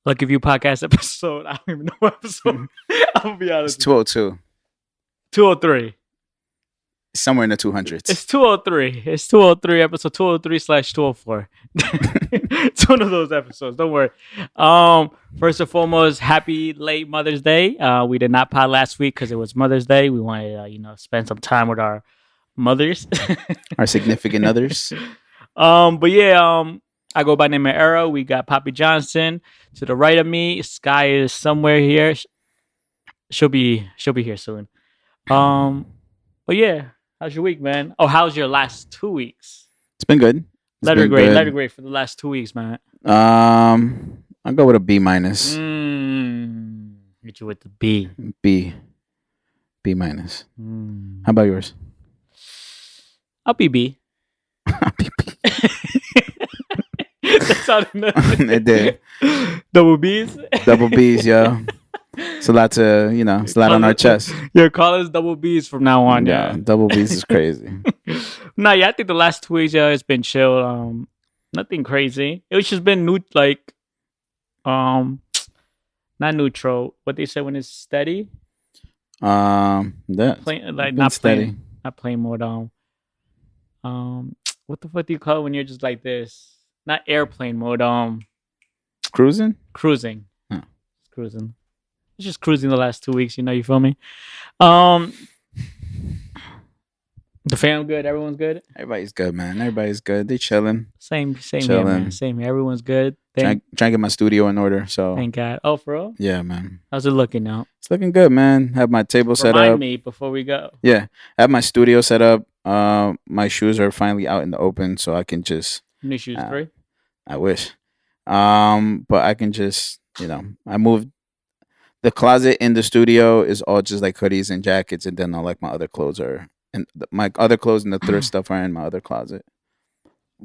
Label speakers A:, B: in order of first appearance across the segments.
A: Lucky View podcast episode. I don't even know what episode. I'm gonna be
B: It's
A: honest.
B: 202.
A: 203.
B: Somewhere in the 200s.
A: It's 203. It's 203 episode 203/204. It's one of those episodes. Don't worry. First and foremost, happy late Mother's Day. We did not pod last week because it was Mother's Day. We wanted to, spend some time with our mothers,
B: Our significant others.
A: But yeah, I go by name of Arrow. We got Papijohnson to the right of me. Sky is somewhere here. She'll be here soon. But yeah, how's your week, man? Oh, how's your last 2 weeks?
B: It's been good.
A: Letter grade for the last 2 weeks, man.
B: I'll go with a B minus.
A: Hit you with the B.
B: B minus. How about yours?
A: I'll be B.
B: I'll be B.
A: That sounded nice.
B: It did.
A: Double B's.
B: Double B's, yo. It's a lot to, it's a lot on our chest.
A: Yeah, call us double B's from now on.
B: Yeah, double B's is crazy.
A: I think the last 2 weeks, it's been chill. Nothing crazy. It's just been not neutral. What they say when it's steady.
B: That
A: not
B: steady.
A: Not playing mode. What the fuck do you call it when you're just like this? Not airplane mode.
B: Cruising.
A: Cruising.
B: Huh.
A: Cruising. It's just cruising the last 2 weeks. You feel me? The fam good. Everyone's good.
B: Everybody's good, man. Everybody's good. They chilling.
A: Same here, man. Same here. Everyone's good.
B: Trying to get my studio in order. So
A: thank God. Oh, for real?
B: Yeah, man.
A: How's it looking now?
B: It's looking good, man. Have my table set up.
A: Remind me before we go.
B: Yeah, I have my studio set up. My shoes are finally out in the open, so I can just
A: new shoes free.
B: I wish. But I can just I moved. The closet in the studio is all just like hoodies and jackets, and then all like my other clothes are, and my other clothes and the thrift stuff are in my other closet.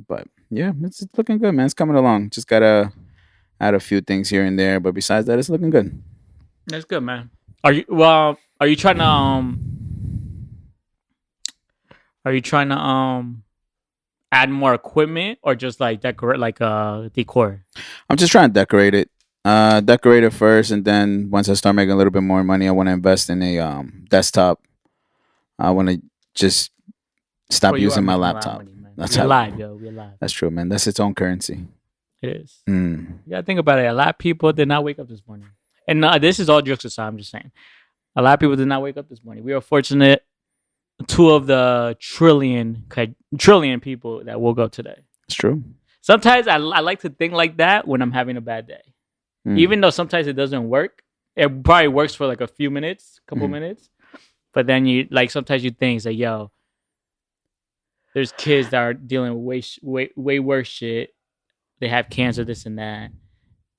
B: But yeah, it's looking good, man. It's coming along. Just gotta add a few things here and there, but besides that, it's looking good.
A: That's good, man. Are you trying to add more equipment or just like decorate decor?
B: I'm just trying to decorate it. Decorate it first, and then once I start making a little bit more money, I want to invest in a desktop. I want to just stop using my laptop.
A: We're live, yo. We're live.
B: That's true, man. That's its own currency.
A: It is. You gotta think about it. A lot of people did not wake up this morning, and this is all jokes aside. I'm just saying, a lot of people did not wake up this morning. We are fortunate. 2 of the trillion people that woke up today.
B: It's true.
A: Sometimes I like to think like that when I'm having a bad day. Even though sometimes it doesn't work. It probably works for like a few minutes, couple minutes. But then sometimes you think like, yo, there's kids that are dealing with way worse shit. They have cancer, this and that.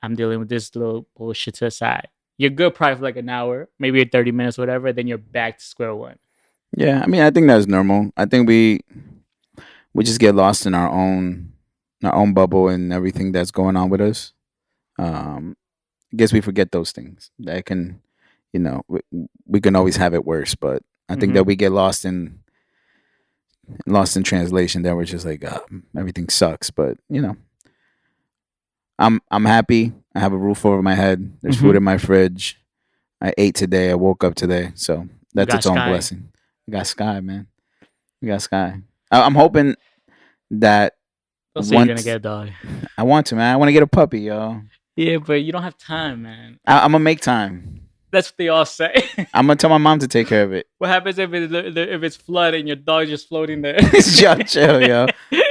A: I'm dealing with this little bullshit to the side. You're good probably for like an hour, maybe 30 minutes, whatever. Then you're back to square one.
B: Yeah, I mean, I think that's normal. I think we just get lost in our own bubble and everything that's going on with us. I guess we forget those things that can, we can always have it worse, but I think that we get lost in translation. That we're just like, everything sucks, but I'm happy. I have a roof over my head. There's food in my fridge. I ate today. I woke up today, so that's its own blessing. We got Sky, man. We got Sky. I'm hoping that
A: once you're gonna get a dog.
B: I want to, man. I want to get a puppy, yo.
A: Yeah, but you don't have time, man.
B: I'm gonna make time.
A: That's what they all say.
B: I'm gonna tell my mom to take care of it.
A: What happens if it's flood and your dog's just floating there?
B: Chill, yo.
A: You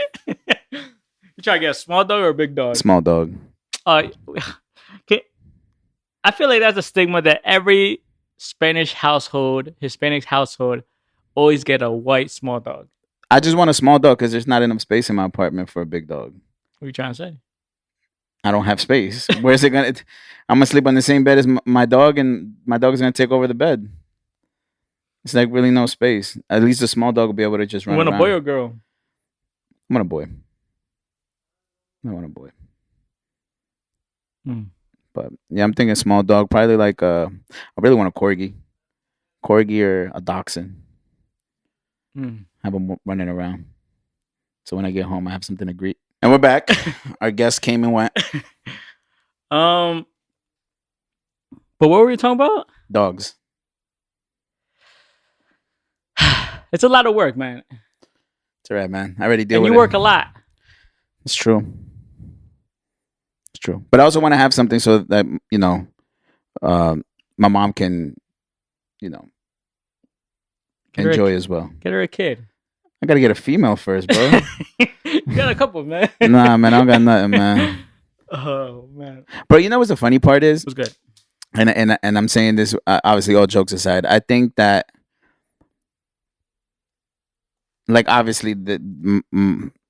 A: try to get a small dog or a big dog?
B: Small dog.
A: I feel like that's a stigma that every Hispanic household always get a white small dog.
B: I just want a small dog because there's not enough space in my apartment for a big dog.
A: What are you trying to say?
B: I don't have space. Where's it gonna? I'm gonna sleep on the same bed as my dog, and my dog is gonna take over the bed. It's like really no space. At least a small dog will be able to just run around.
A: You want a boy or girl?
B: I want a boy. I want a boy. But yeah, I'm thinking small dog. Probably like I really want a corgi or a dachshund. Have them running around. So when I get home, I have something to greet. And we're back. Our guest came and went.
A: But what were we talking about?
B: Dogs.
A: It's a lot of work, man.
B: It's alright, man. I already deal
A: And
B: with
A: you
B: it.
A: work a lot.
B: It's true. It's true. But I also want to have something so that, my mom can,
A: Get her
B: enjoy as well.
A: Get her a kid.
B: I gotta get a female first, bro.
A: You got a couple, man.
B: Nah, man, I don't got nothing, man.
A: Oh man,
B: But you know what's the funny part is,
A: it was good.
B: and I'm saying this obviously, all jokes aside. I think that, like, obviously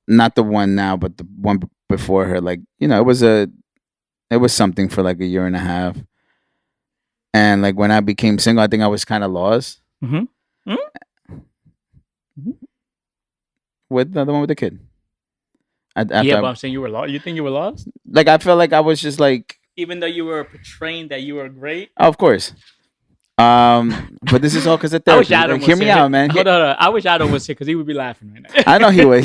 B: not the one now, but the one before her, like, it was something for like a year and a half. And like when I became single, I think I was kind of lost
A: Mm-hmm.
B: with the one with the kid.
A: But I'm saying you were lost. You think you were lost?
B: Like, I felt like I was just like,
A: Even though you were portraying that you were great.
B: oh, of course. But this is all because of
A: I wish
B: therapy.
A: Adam
B: Like,
A: was
B: hear me
A: here.
B: out, man.
A: Hold on. I wish Adam was here because he would be laughing right now.
B: I know he would.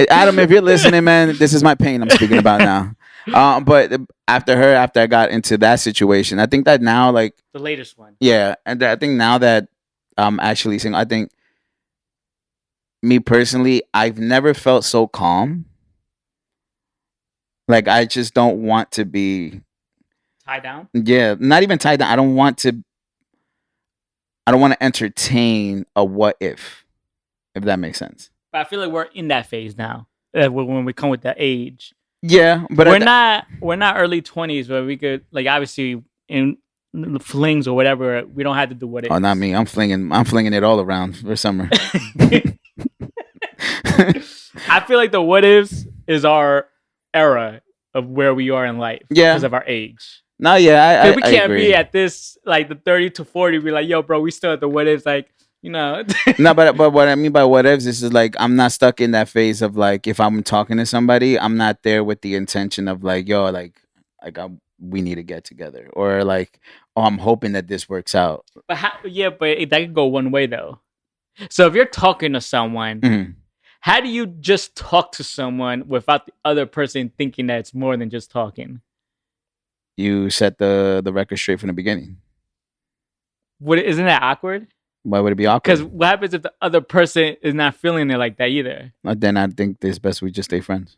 B: Adam, if you're listening, man, this is my pain I'm speaking about now. But after I got into that situation, I think that now, like,
A: The latest one.
B: yeah, and I think now that I'm actually single, I think, me personally, I've never felt so calm. Like, I just don't want to be,
A: Tie down.
B: yeah, not even tied down. I don't want to entertain a what if that makes sense.
A: But I feel like we're in that phase now. When we come with that age.
B: Yeah, but
A: we're not early 20s where we could, like, obviously in flings or whatever, we don't have to do what it
B: Oh,
A: is.
B: not me. I'm flinging it all around for summer.
A: I feel like the what ifs is our era of where we are in life.
B: Yeah.
A: Because of our age.
B: No, yeah,
A: we
B: I
A: can't
B: agree.
A: be at this, like, the 30 to 40, be like, yo, bro, we still at the what ifs, like,
B: No, but what I mean by what ifs is like, I'm not stuck in that phase of like, if I'm talking to somebody, I'm not there with the intention of like, yo, we need to get together, or like, oh, I'm hoping that this works out.
A: But that could go one way though. So if you're talking to someone,
B: Mhm.
A: how do you just talk to someone without the other person thinking that it's more than just talking?
B: You set the record straight from the beginning.
A: Isn't that awkward?
B: Why would it be awkward?
A: Because what happens if the other person is not feeling it like that either?
B: Then I think it's best we just stay friends.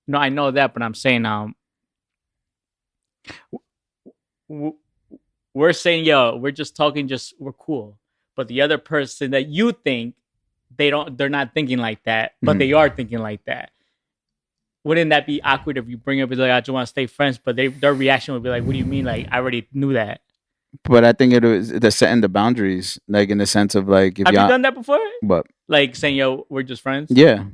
A: No, I know that, but I'm saying we're saying, yo, we're just talking, we're cool. But the other person that you think they're not thinking like that, but they are thinking like that. Wouldn't that be awkward if you bring up, like, I just want to stay friends, but their reaction would be like, what do you mean? Like, I already knew that.
B: But I think it was the setting the boundaries, like in the sense of like, if
A: Have you done that before?
B: What?
A: Like saying, yo, we're just friends?
B: Yeah.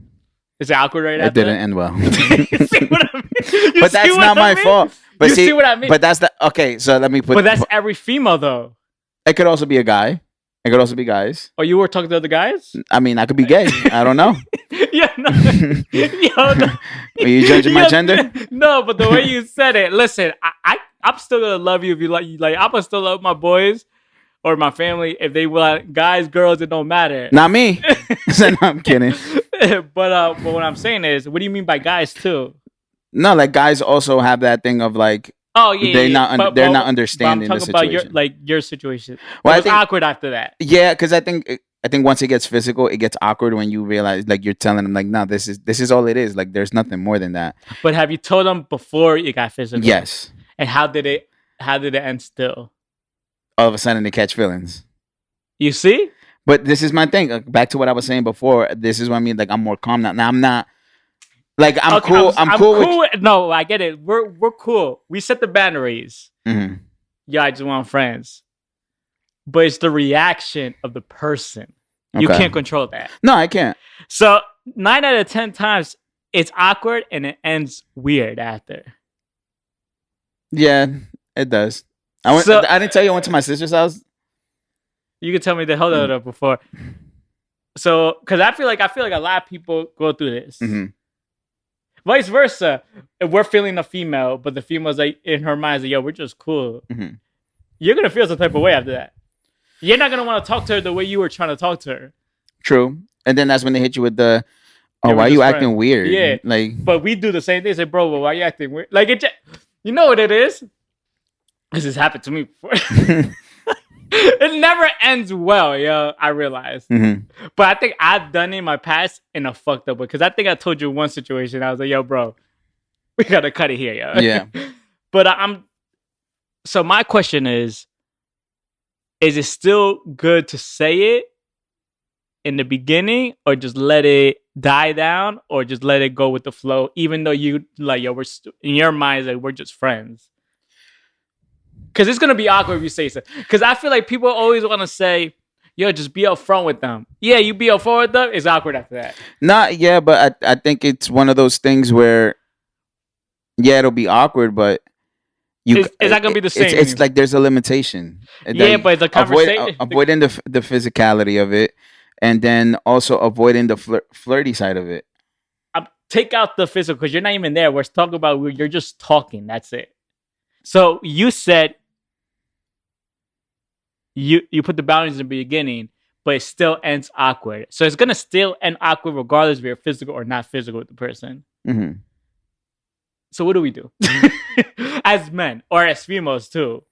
A: Is it awkward right now?
B: It didn't end well.
A: You see what I mean?
B: But that's not my fault. But
A: you see what I mean?
B: But that's okay. So let me put.
A: But that's every female though.
B: It could also be a guy. It could also be guys.
A: Oh, you were talking to other guys?
B: I mean, I could be gay. I don't know.
A: Yeah, no. Yo, no.
B: Are you judging my gender?
A: No, but the way you said it, listen, I'm still gonna love you if you like. I'm gonna still love my boys or my family if they want guys, girls. It don't matter.
B: Not me. No, I'm kidding.
A: But what I'm saying is, what do you mean by guys too?
B: No, like guys also have that thing of like,
A: oh yeah,
B: they're
A: yeah,
B: not not understanding
A: I'm
B: the
A: talking
B: situation.
A: about your situation.
B: Well,
A: It
B: I
A: was
B: think-
A: awkward after that.
B: Yeah, because I think once it gets physical, it gets awkward when you realize, like, you're telling them like, no, this is all it is. Like, there's nothing more than that.
A: But have you told them before it got physical?
B: Yes.
A: And how did it end still?
B: All of a sudden, they catch feelings.
A: You see?
B: But this is my thing. Back to what I was saying before. This is what I mean. Like, I'm more calm now. Now I'm not. Like, I'm
A: Okay,
B: cool. I'm cool with.
A: No, I get it. We're cool. We set the boundaries.
B: Mhm.
A: Yeah, I just want friends. But it's the reaction of the person. You
B: Okay.
A: can't control that.
B: No, I can't.
A: So 9 out of 10 times, it's awkward and it ends weird after.
B: Yeah, it does. I didn't tell you I went to my sister's house.
A: You could tell me the hell out of before. So, because I feel like a lot of people go through this.
B: Mm-hmm.
A: Vice versa. If we're feeling a female, but the female's like in her mind, like, yo, we're just cool.
B: Mm-hmm.
A: You're gonna feel some type of way after that. You're not gonna want to talk to her the way you were trying to talk to her.
B: True. And then that's when they hit you with the, oh,
A: Yeah,
B: why
A: we're
B: are you
A: just
B: acting
A: friends.
B: weird?
A: Yeah.
B: Like,
A: But we do the same thing. Say, bro, well, why are you acting weird? Like, you know what it is? This has happened to me before. It never ends well, yo. I realize, but I think I've done it in my past in a fucked up way. Because I think I told you one situation. I was like, "Yo, bro, we gotta cut it here, yo."
B: Yeah.
A: But So my question is it still good to say it in the beginning, or just let it die down, or just let it go with the flow, even though you like, yo, in your mind, like, we're just friends? Because it's gonna be awkward if you say so. Because I feel like people always want to say, "Yo, just be upfront with them." Yeah, you be upfront with them. It's awkward after that.
B: Yeah, but I think it's one of those things where, yeah, it'll be awkward, but
A: It's not gonna be the same.
B: It's like there's a limitation.
A: Yeah, but the conversation,
B: avoiding the physicality of it, and then also avoiding the flirty side of it.
A: Take out the physical because you're not even there. We're talking about you're just talking. That's it. So you said you put the boundaries in the beginning, but it still ends awkward. So it's gonna still end awkward regardless if you're physical or not physical with the person.
B: Mm-hmm.
A: So what do we do as men or as females too?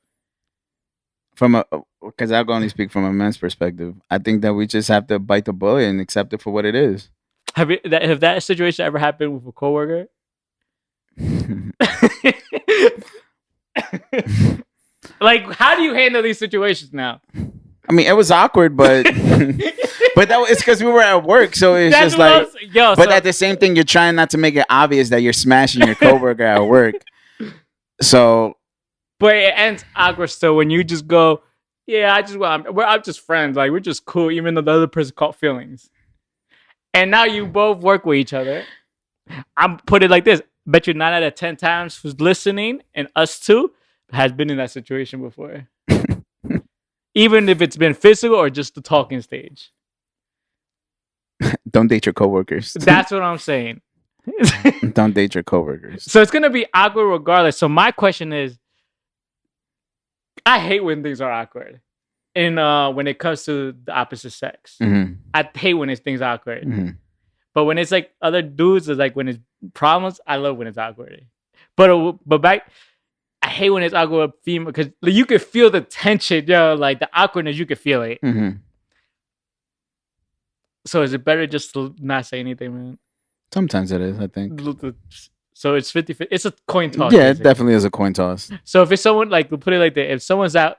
B: Because I can only speak from a man's perspective. I think that we just have to bite the bullet and accept it for what it is.
A: Have that situation ever happened with a coworker? Like, how do you handle these situations now?
B: I mean, it was awkward, but it's because we were at work, so it's just like, but at the same thing, you're trying not to make it obvious that you're smashing your coworker at work. So,
A: but it ends awkward. So when you just go, yeah, I'm just friends, like we're just cool, even though the other person caught feelings, and now you both work with each other. I'm put it like this: bet you 9 out of 10 times who's listening and us too has been in that situation before. Even if it's been physical or just the talking stage.
B: Don't date your coworkers.
A: That's what I'm saying.
B: Don't date your coworkers.
A: So it's gonna be awkward regardless. So my question is, I hate when things are awkward. And when it comes to the opposite sex.
B: Mm-hmm.
A: I hate when things are awkward.
B: Mm-hmm.
A: But when it's like other dudes, it's like when it's problems, I love when it's awkward. But I hate when it's awkward with female because you can feel the tension, yo, like the awkwardness, you can feel it.
B: Mm-hmm.
A: So is it better just to not say anything, man?
B: Sometimes it is, I think.
A: So it's 50-50. It's a coin toss.
B: Yeah, it definitely is a coin toss.
A: So if it's someone, like, we'll put it like that,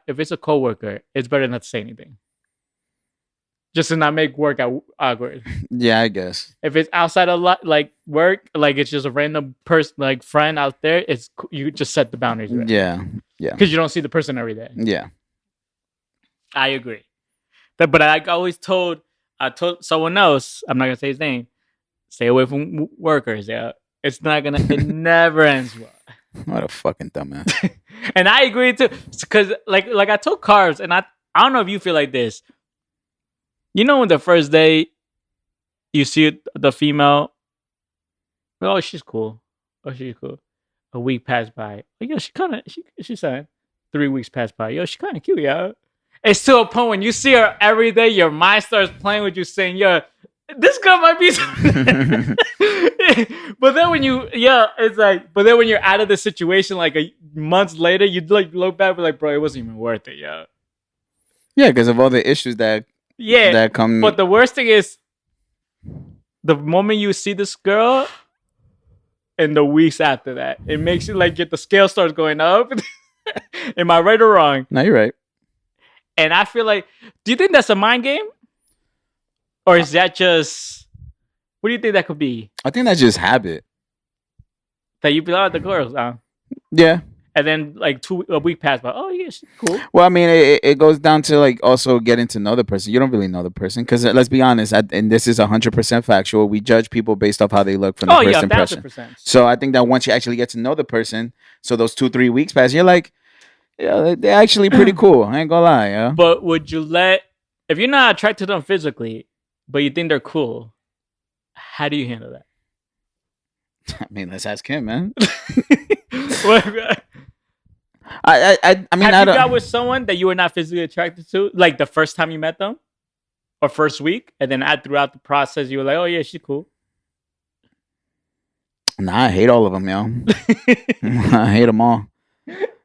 A: if it's a coworker, it's better not to say anything. Just to not make work awkward.
B: Yeah, I guess.
A: If it's outside of like work, like it's just a random person, like friend out there, you just set the boundaries. Right?
B: Yeah.
A: Because you don't see the person every day.
B: Yeah.
A: I agree. But I always told someone else, I'm not gonna say his name, stay away from workers. Yeah, it's not gonna. It never ends well.
B: What a fucking dumbass.
A: And I agree too, because like I told Carbs, and I don't know if you feel like this. You know, when the first day you see the female, oh, she's cool. Oh, she's cool. A week passed by. Like, yo, she's saying 3 weeks passed by. Yo, she kind of cute, yo. It's to a point when you see her every day, your mind starts playing with you, saying, yo, this girl might be. But then when but then when you're out of the situation, like months later, you like look back, and like, bro, it wasn't even worth it, yo.
B: Yeah, because of all the issues that come.
A: But the worst thing is, the moment you see this girl, and the weeks after that, it makes you like the scale starts going up. Am I right or wrong?
B: No, you're right.
A: And I feel like, do you think that's a mind game? Or is that just, what do you think that could be?
B: I think that's just habit.
A: That you belong to the girls,
B: yeah.
A: And then like a week passed by. Oh, yeah, she's cool.
B: Well, I mean, it goes down to like also getting to know the person. You don't really know the person because let's be honest, and this is 100% factual. We judge people based off how they look from the first impression. 1,000%. So I think that once you actually get to know the person, so those 2-3 weeks pass, you're like, yeah, they're actually pretty cool. I ain't gonna lie, yeah.
A: But would you if you're not attracted to them physically, but you think they're cool, how do you handle that?
B: I mean, let's ask him, man.
A: I mean, have you got with someone that you were not physically attracted to, like the first time you met them, or first week, and then throughout the process, you were like, "Oh yeah, she's cool."
B: Nah, I hate all of them, yo. I hate them all.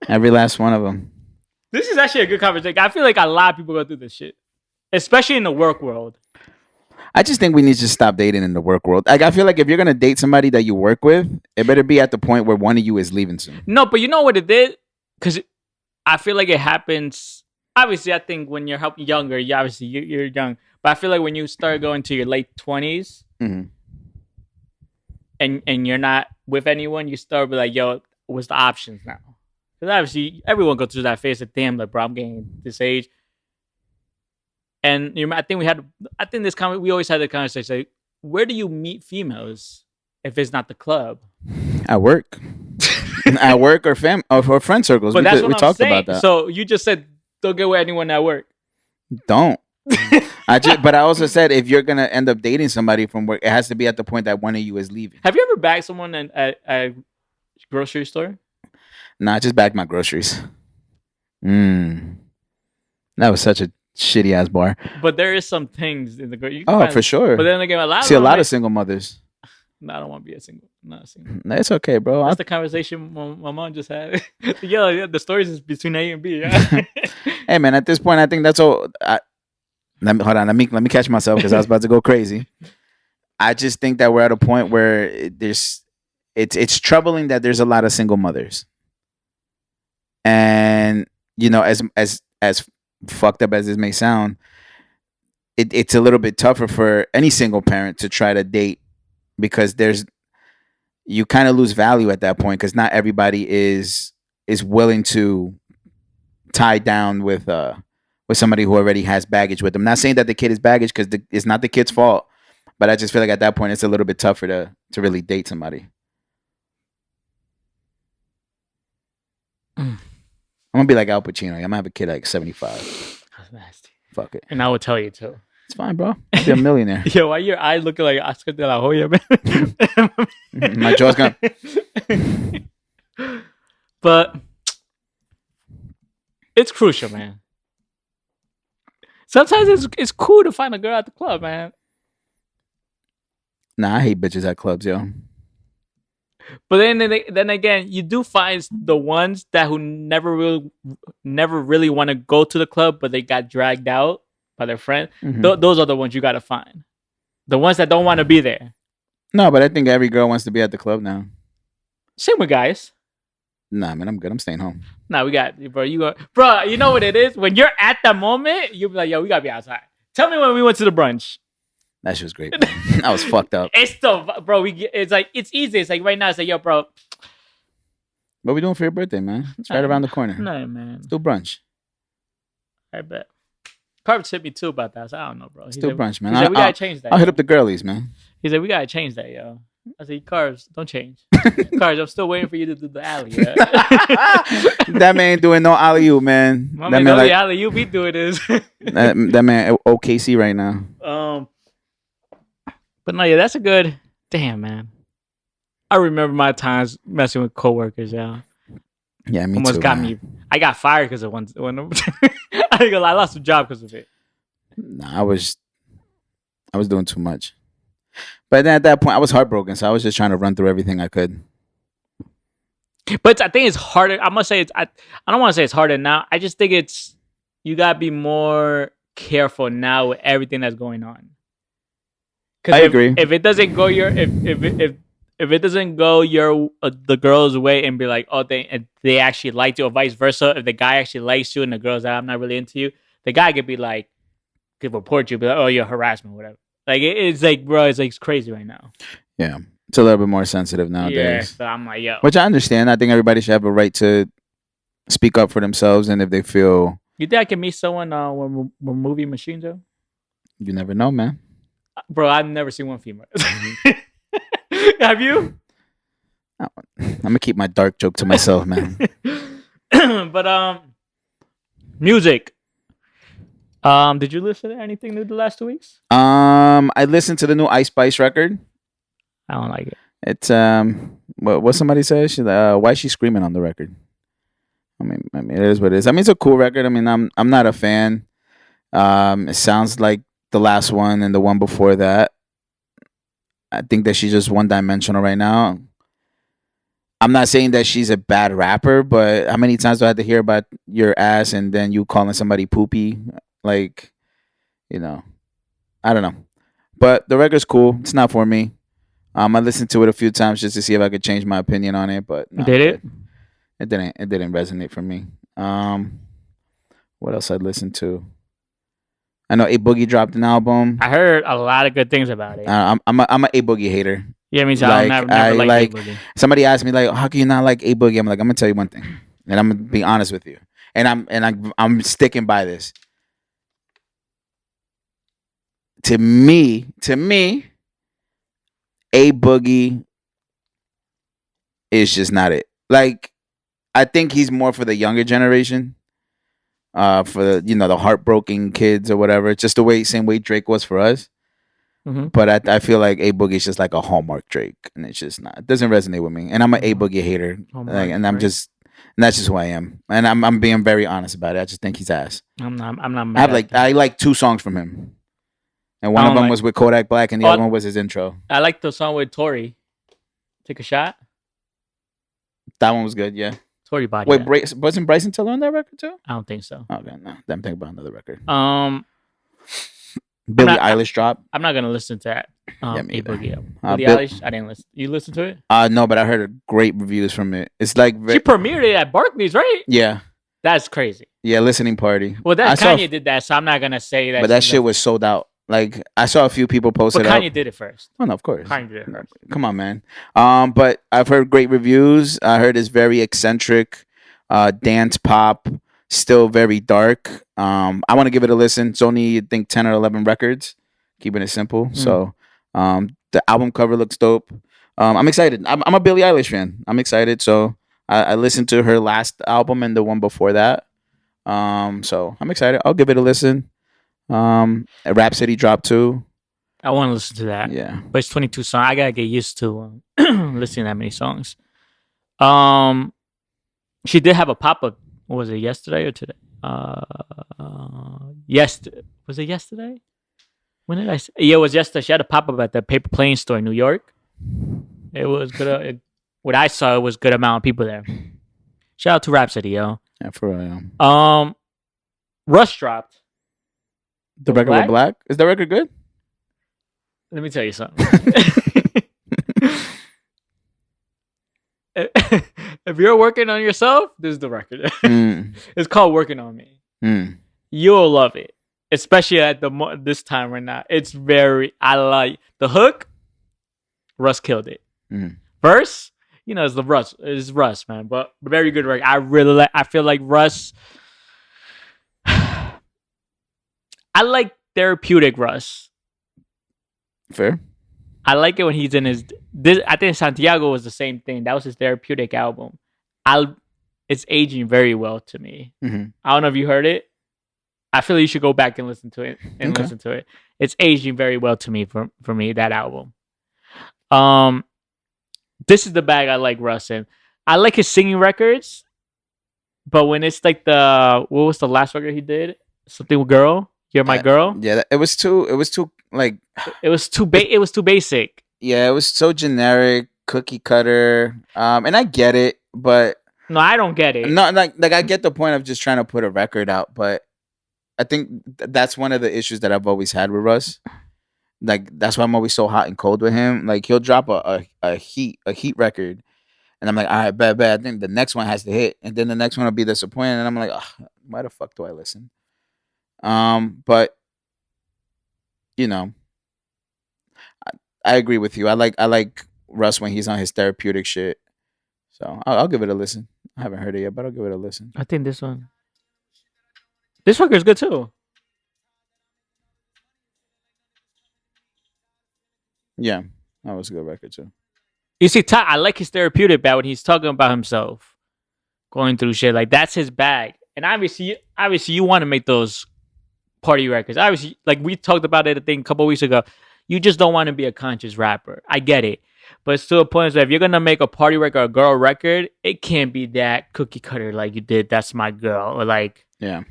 B: Every last one of them.
A: This is actually a good conversation. I feel like a lot of people go through this shit, especially in the work world.
B: I just think we need to stop dating in the work world. Like, I feel like if you're gonna date somebody that you work with, it better be at the point where one of you is leaving soon.
A: No, but you know what it did? Because I feel like it happens. Obviously, I think when you're younger, you're young. But I feel like when you start going to your late 20s and you're not with anyone, you start be like, yo, what's the options now? Because obviously, everyone goes through that phase of, damn, like, bro, I'm getting this age. And I think we always had the conversation, like, where do you meet females if it's not the club?
B: At work. At work or friend circles.
A: But that's what
B: we
A: I'm
B: talked
A: saying.
B: about that.
A: So you just said don't get with anyone at work.
B: Don't. But I also said if you're gonna end up dating somebody from work, it has to be at the point that one of you is leaving.
A: Have you ever bagged someone at a grocery store?
B: Nah, I just bagged my groceries. That was such a shitty ass bar.
A: But there is some things in the
B: for sure.
A: But then again, a lot
B: of single mothers.
A: No, I don't want to be a single. Not a single.
B: No, it's okay, bro.
A: That's the conversation my mom just had. Yeah, the stories is between A and B. Yeah.
B: Hey, man, at this point, I think that's all. Hold on. Let me catch myself because I was about to go crazy. I just think that we're at a point where it's troubling that there's a lot of single mothers, and as fucked up as this may sound, it's a little bit tougher for any single parent to try to date because you kind of lose value at that point because not everybody is willing to tie down with somebody who already has baggage with them. Not saying that the kid is baggage because it's not the kid's fault, but I just feel like at that point it's a little bit tougher to really date somebody. I'm gonna be like Al Pacino. I'm gonna have a kid at like 75.
A: That's nasty.
B: Fuck it.
A: And I will tell you too.
B: It's fine, bro. I'll be a millionaire.
A: Yo, why your eyes looking like Oscar de la Hoya, man?
B: My jaw's gonna.
A: But it's crucial, man. Sometimes it's cool to find a girl at the club, man.
B: Nah, I hate bitches at clubs, yo.
A: But then again, you do find the ones who never really want to go to the club, but they got dragged out by their friend.
B: Mm-hmm.
A: Those are the ones you got to find. The ones that don't want to be there.
B: No, but I think every girl wants to be at the club now.
A: Same with guys.
B: Nah, man, I'm good. I'm staying home.
A: Nah, we got, bro. Bro, you know what it is? When you're at that moment, you'll be like, yo, we got to be outside. Tell me when we went to the brunch.
B: That shit was great, man. I was fucked up.
A: It's still, bro, it's like, it's easy. It's like right now, it's like, yo, bro.
B: What we doing for your birthday, man? It's right around the corner.
A: No, man.
B: Let's do brunch.
A: I bet. Carb hit me too about that. So I don't know, bro.
B: Let's do brunch, man.
A: He said, we got to change that.
B: I'll hit up the girlies, man.
A: He said, we got to change that, yo. I said, Carbs, don't change. Carbs, I'm still waiting for you to do the alley. Yeah?
B: That man ain't doing no alley-oop, man.
A: My man, the alley-oop he doing is.
B: that man OKC right now.
A: But no, yeah, that's a good. Damn, man. I remember my times messing with coworkers, yeah.
B: Yeah, me
A: almost
B: too.
A: Got me. I got fired because of one. I ain't gonna lie, I lost a job because of it.
B: Nah, I was doing too much. But then at that point, I was heartbroken, so I was just trying to run through everything I could.
A: But I think it's harder. I must say, I don't want to say it's harder now. I just think you gotta be more careful now with everything that's going on.
B: I agree.
A: If it doesn't go if it doesn't go the girl's way and be like, oh, they actually like you, or vice versa. If the guy actually likes you and the girl's like, I'm not really into you, the guy could be like, could report you, be like, oh, you're harassment, whatever. Like it's like, bro, it's like it's crazy right now.
B: Yeah, it's a little bit more sensitive nowadays.
A: Yeah, so I'm like, yo.
B: Which I understand. I think everybody should have a right to speak up for themselves, and if they feel.
A: You think I can meet someone when we're moving machines, though?
B: You never know, man.
A: Bro, I've never seen one female. Have you?
B: I'm gonna keep my dark joke to myself, man.
A: But music. Did you listen to anything new the last 2 weeks?
B: I listened to the new Ice Spice record.
A: I don't like it.
B: It's what somebody says. She's why is she screaming on the record? I mean, it is what it is. I mean, it's a cool record. I mean, I'm not a fan. It sounds like the last one and the one before that. I think that she's just one-dimensional right now. I'm not saying that she's a bad rapper, but how many times do I have to hear about your ass and then you calling somebody poopy? Like, you know, I don't know. But the record's cool. It's not for me. I listened to it a few times just to see if I could change my opinion on it, but no,
A: Did it?
B: it didn't. It didn't resonate for me. What else I listened to? I know A Boogie dropped an album.
A: I heard a lot of good things about it.
B: I'm a Boogie hater.
A: Yeah, me too.
B: Like,
A: I never liked A Boogie.
B: Somebody asked me like, how can you not like A Boogie? I'm like, I'm gonna tell you one thing, and I'm gonna be honest with you, and I'm sticking by this. To me, A Boogie is just not it. Like, I think he's more for the younger generation. For the the heartbroken kids or whatever. It's just the same way Drake was for us.
A: Mm-hmm.
B: But I feel like A Boogie is just like a Hallmark Drake, and it's just not. It doesn't resonate with me. And I'm an A Boogie hater, and that's just who I am. And I'm being very honest about it. I just think he's ass.
A: I'm not mad.
B: I like 2 songs from him, and one of them was with Kodak Black, and the other one was his intro.
A: I like the song with Tory. Take a shot.
B: That one was good. Yeah.
A: Tory body.
B: Wait, wasn't Bryson Tiller on that record too?
A: I don't think so.
B: Okay, no. I'm thinking about another record. Billie Eilish drop.
A: I'm not gonna listen to that.
B: Yeah,
A: A Boogie album. Billie Eilish. I didn't listen. You listen to it?
B: No, but I heard great reviews from it. It's like
A: she premiered it at Barclays, right?
B: Yeah.
A: That's crazy.
B: Yeah, listening party.
A: Well, Kanye did that, so I'm not gonna say that.
B: But that shit was sold out. Like, I saw a few people post it.
A: But Kanye did it first.
B: Oh no, of course.
A: Kanye did it first.
B: Come on, man. But I've heard great reviews. I heard it's very eccentric, dance pop, still very dark. I want to give it a listen. It's only I think 10 or 11 records. Keeping it simple. So, the album cover looks dope. I'm excited. I'm a Billie Eilish fan. I'm excited. So I listened to her last album and the one before that. So I'm excited. I'll give it a listen. Rhapsody dropped too.
A: I want to listen to that.
B: Yeah,
A: but it's 22 songs. I gotta get used to listening to that many songs. She did have a pop up. Was it yesterday or today? Was it yesterday? When did I? Yeah, it was yesterday. She had a pop up at the paper plane store in New York. It was good. What I saw, it was good amount of people there. Shout out to Rhapsody, yo.
B: Yeah, for real.
A: Russ dropped.
B: The record with Black? Is the record good?
A: Let me tell you something. If you're working on yourself, this is the record. It's called Working on Me. You'll love it. Especially at this time right now. It's I like the hook. Russ killed it. Verse, it's Russ, man. But very good record. I feel like Russ. I like therapeutic Russ.
B: Fair.
A: I like it when he's in I think Santiago was the same thing. That was his therapeutic album. It's aging very well to me. I don't know if you heard it. I feel you should go back and listen to it. Listen to it. It's aging very well to me for me, that album. This is the bag I like Russ in. I like his singing records, but when it's like what was the last record he did? Something with Girl. You're My Girl.
B: Yeah, it was too like
A: it was too basic.
B: Yeah, it was so generic, cookie cutter. And I get it, but
A: no, I don't get it.
B: No, like I get the point of just trying to put a record out, but I think that's one of the issues that I've always had with Russ. Like, that's why I'm always so hot and cold with him. Like, he'll drop a heat record, and I'm like, all right, bet. I think the next one has to hit, and then the next one will be disappointing, and I'm like, why the fuck do I listen? But I agree with you. I like Russ when he's on his therapeutic shit. So I'll give it a listen. I haven't heard it yet, but I'll give it a listen.
A: I think this record is good too.
B: Yeah, that was a good record too.
A: You see, I like his therapeutic bag when he's talking about himself, going through shit. Like, that's his bag. And obviously you want to make those party records. Obviously, like we talked about it, I think, a couple weeks ago. You just don't want to be a conscious rapper. I get it. But it's to a point that if you're going to make a party record or a girl record, it can't be that cookie cutter like you did That's My Girl. Or like...
B: Yeah.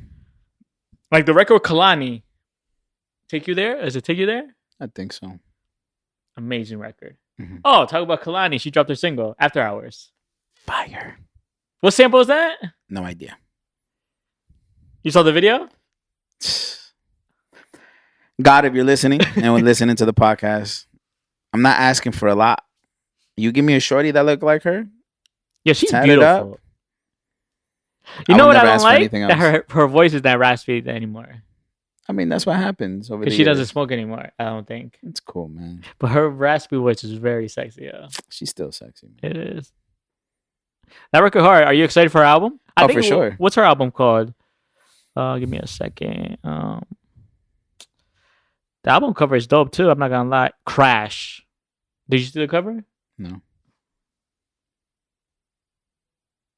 A: Like the record with Kalani. Take You There? Is it Take You There?
B: I think so.
A: Amazing record. Oh, talk about Kalani. She dropped her single, After Hours.
B: Fire.
A: What sample is that?
B: No idea.
A: You saw the video?
B: God, if you're listening and we're listening to the podcast, I'm not asking for a lot. You give me a shorty that look like her.
A: Yeah, she's
B: Tat it
A: beautiful.
B: up.
A: You
B: I
A: know
B: would
A: what I
B: never
A: don't
B: ask for
A: like?
B: anything
A: That
B: else.
A: her voice is not raspy anymore.
B: I mean, that's what happens over the
A: Because she doesn't
B: years.
A: smoke anymore, I don't think.
B: It's cool, man.
A: But her raspy voice is very sexy, yeah.
B: She's still sexy, man.
A: It is. That record hard. Are you excited for her album?
B: Oh, for sure.
A: What's her album called? Give me a second. The album cover is dope too. I'm not gonna lie. Crash. Did you see the cover?
B: No.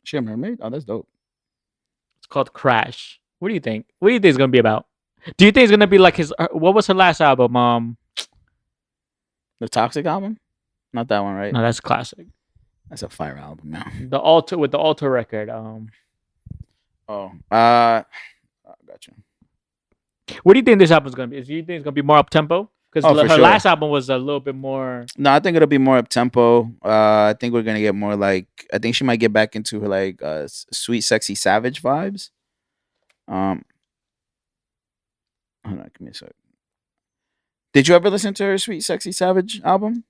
B: She a mermaid? Oh, that's dope.
A: It's called Crash. What do you think? What do you think it's gonna be about? Do you think it's gonna be like his? What was her last album?
B: The Toxic album? Not that one, right?
A: No, that's classic.
B: That's a fire album now.
A: The Alter record.
B: Gotcha.
A: What do you think this album's gonna be? Do you think it's gonna be more up tempo? Because her
B: sure.
A: last album was a little bit more.
B: No, I think it'll be more up tempo. I think we're gonna get more like. I think she might get back into her like sweet, sexy, savage vibes. Hold on, give me a sec. Did you ever listen to her Sweet, Sexy, Savage album?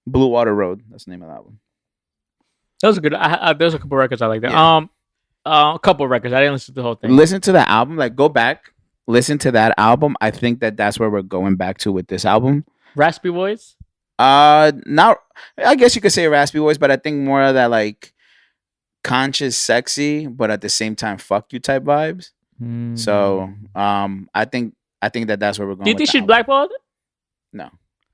B: Blue Water Road. That's the name of the album.
A: That was a good. There's a couple records I like that.
B: Yeah.
A: A couple records. I didn't listen to the whole thing.
B: Listen to that album. Like, go back, listen to that album. I think that's where we're going back to with this album.
A: Raspy voice.
B: Now I guess you could say raspy voice, but I think more of that like conscious, sexy, but at the same time, fuck you type vibes. So, I think that's where we're going.
A: Do you think she's blackballed?
B: No.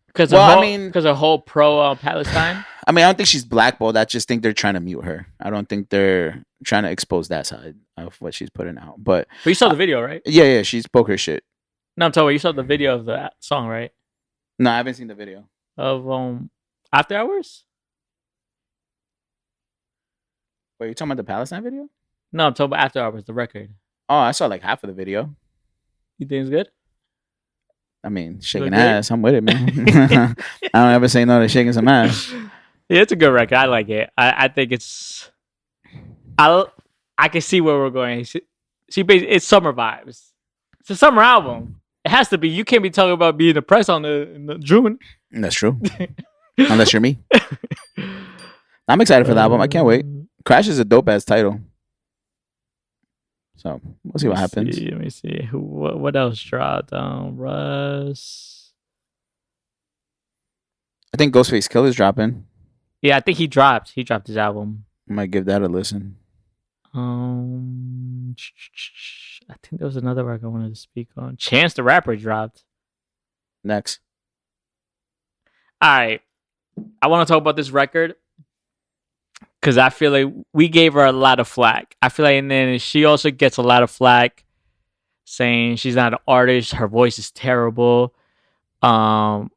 A: Because her whole pro Palestine.
B: I mean, I don't think she's blackballed. I just think they're trying to mute her. I don't think they're trying to expose that side of what she's putting out. But
A: you saw the video, right?
B: Yeah, she spoke her shit.
A: No, I'm talking about you saw the video of the song, right?
B: No, I haven't seen the video
A: of After Hours.
B: Wait, you talking about the Palestine video?
A: No, I'm talking about After Hours, the record.
B: Oh, I saw like half of the video.
A: You think it's good?
B: I mean, shaking ass. I'm with it, man. I don't ever say no to shaking some ass.
A: Yeah, it's a good record. I like it. I think it's. I can see where we're going. It's summer vibes. It's a summer album. It has to be. You can't be talking about being depressed in the June.
B: That's true. Unless you're me. I'm excited for the album. I can't wait. Crash is a dope ass title. So we'll see what happens.
A: Let me see. What else dropped? Russ.
B: I think Ghostface Killer's dropping.
A: Yeah, I think he dropped. He dropped his album.
B: I might give that a listen.
A: I think there was another record I wanted to speak on. Chance the Rapper dropped.
B: Next.
A: All right. I want to talk about this record because I feel like we gave her a lot of flack. I feel like, and then she also gets a lot of flack saying she's not an artist. Her voice is terrible. Her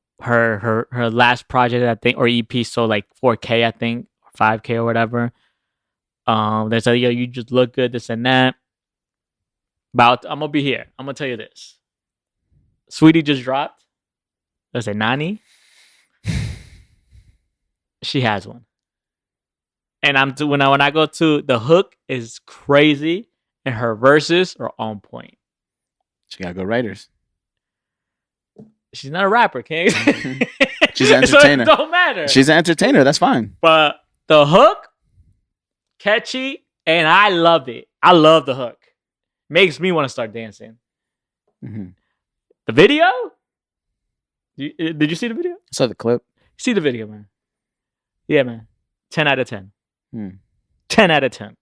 A: last project, I think, or EP, sold like 4K, I think, or 5K or whatever. They say, yo, you just look good, this and that. But I'm gonna be here. I'm gonna tell you this. Sweetie just dropped. Let's say Nani. She has one. And when I go to the hook is crazy, and her verses are on point.
B: She got good writers.
A: She's not a rapper, King.
B: She's an entertainer.
A: So it don't matter.
B: She's an entertainer. That's fine.
A: But the hook, catchy, and I loved it. I love the hook. Makes me want to start dancing.
B: Mm-hmm.
A: The video? Did you see the video?
B: I saw the clip.
A: See the video, man. Yeah, man. 10 out of 10. 10 out of 10.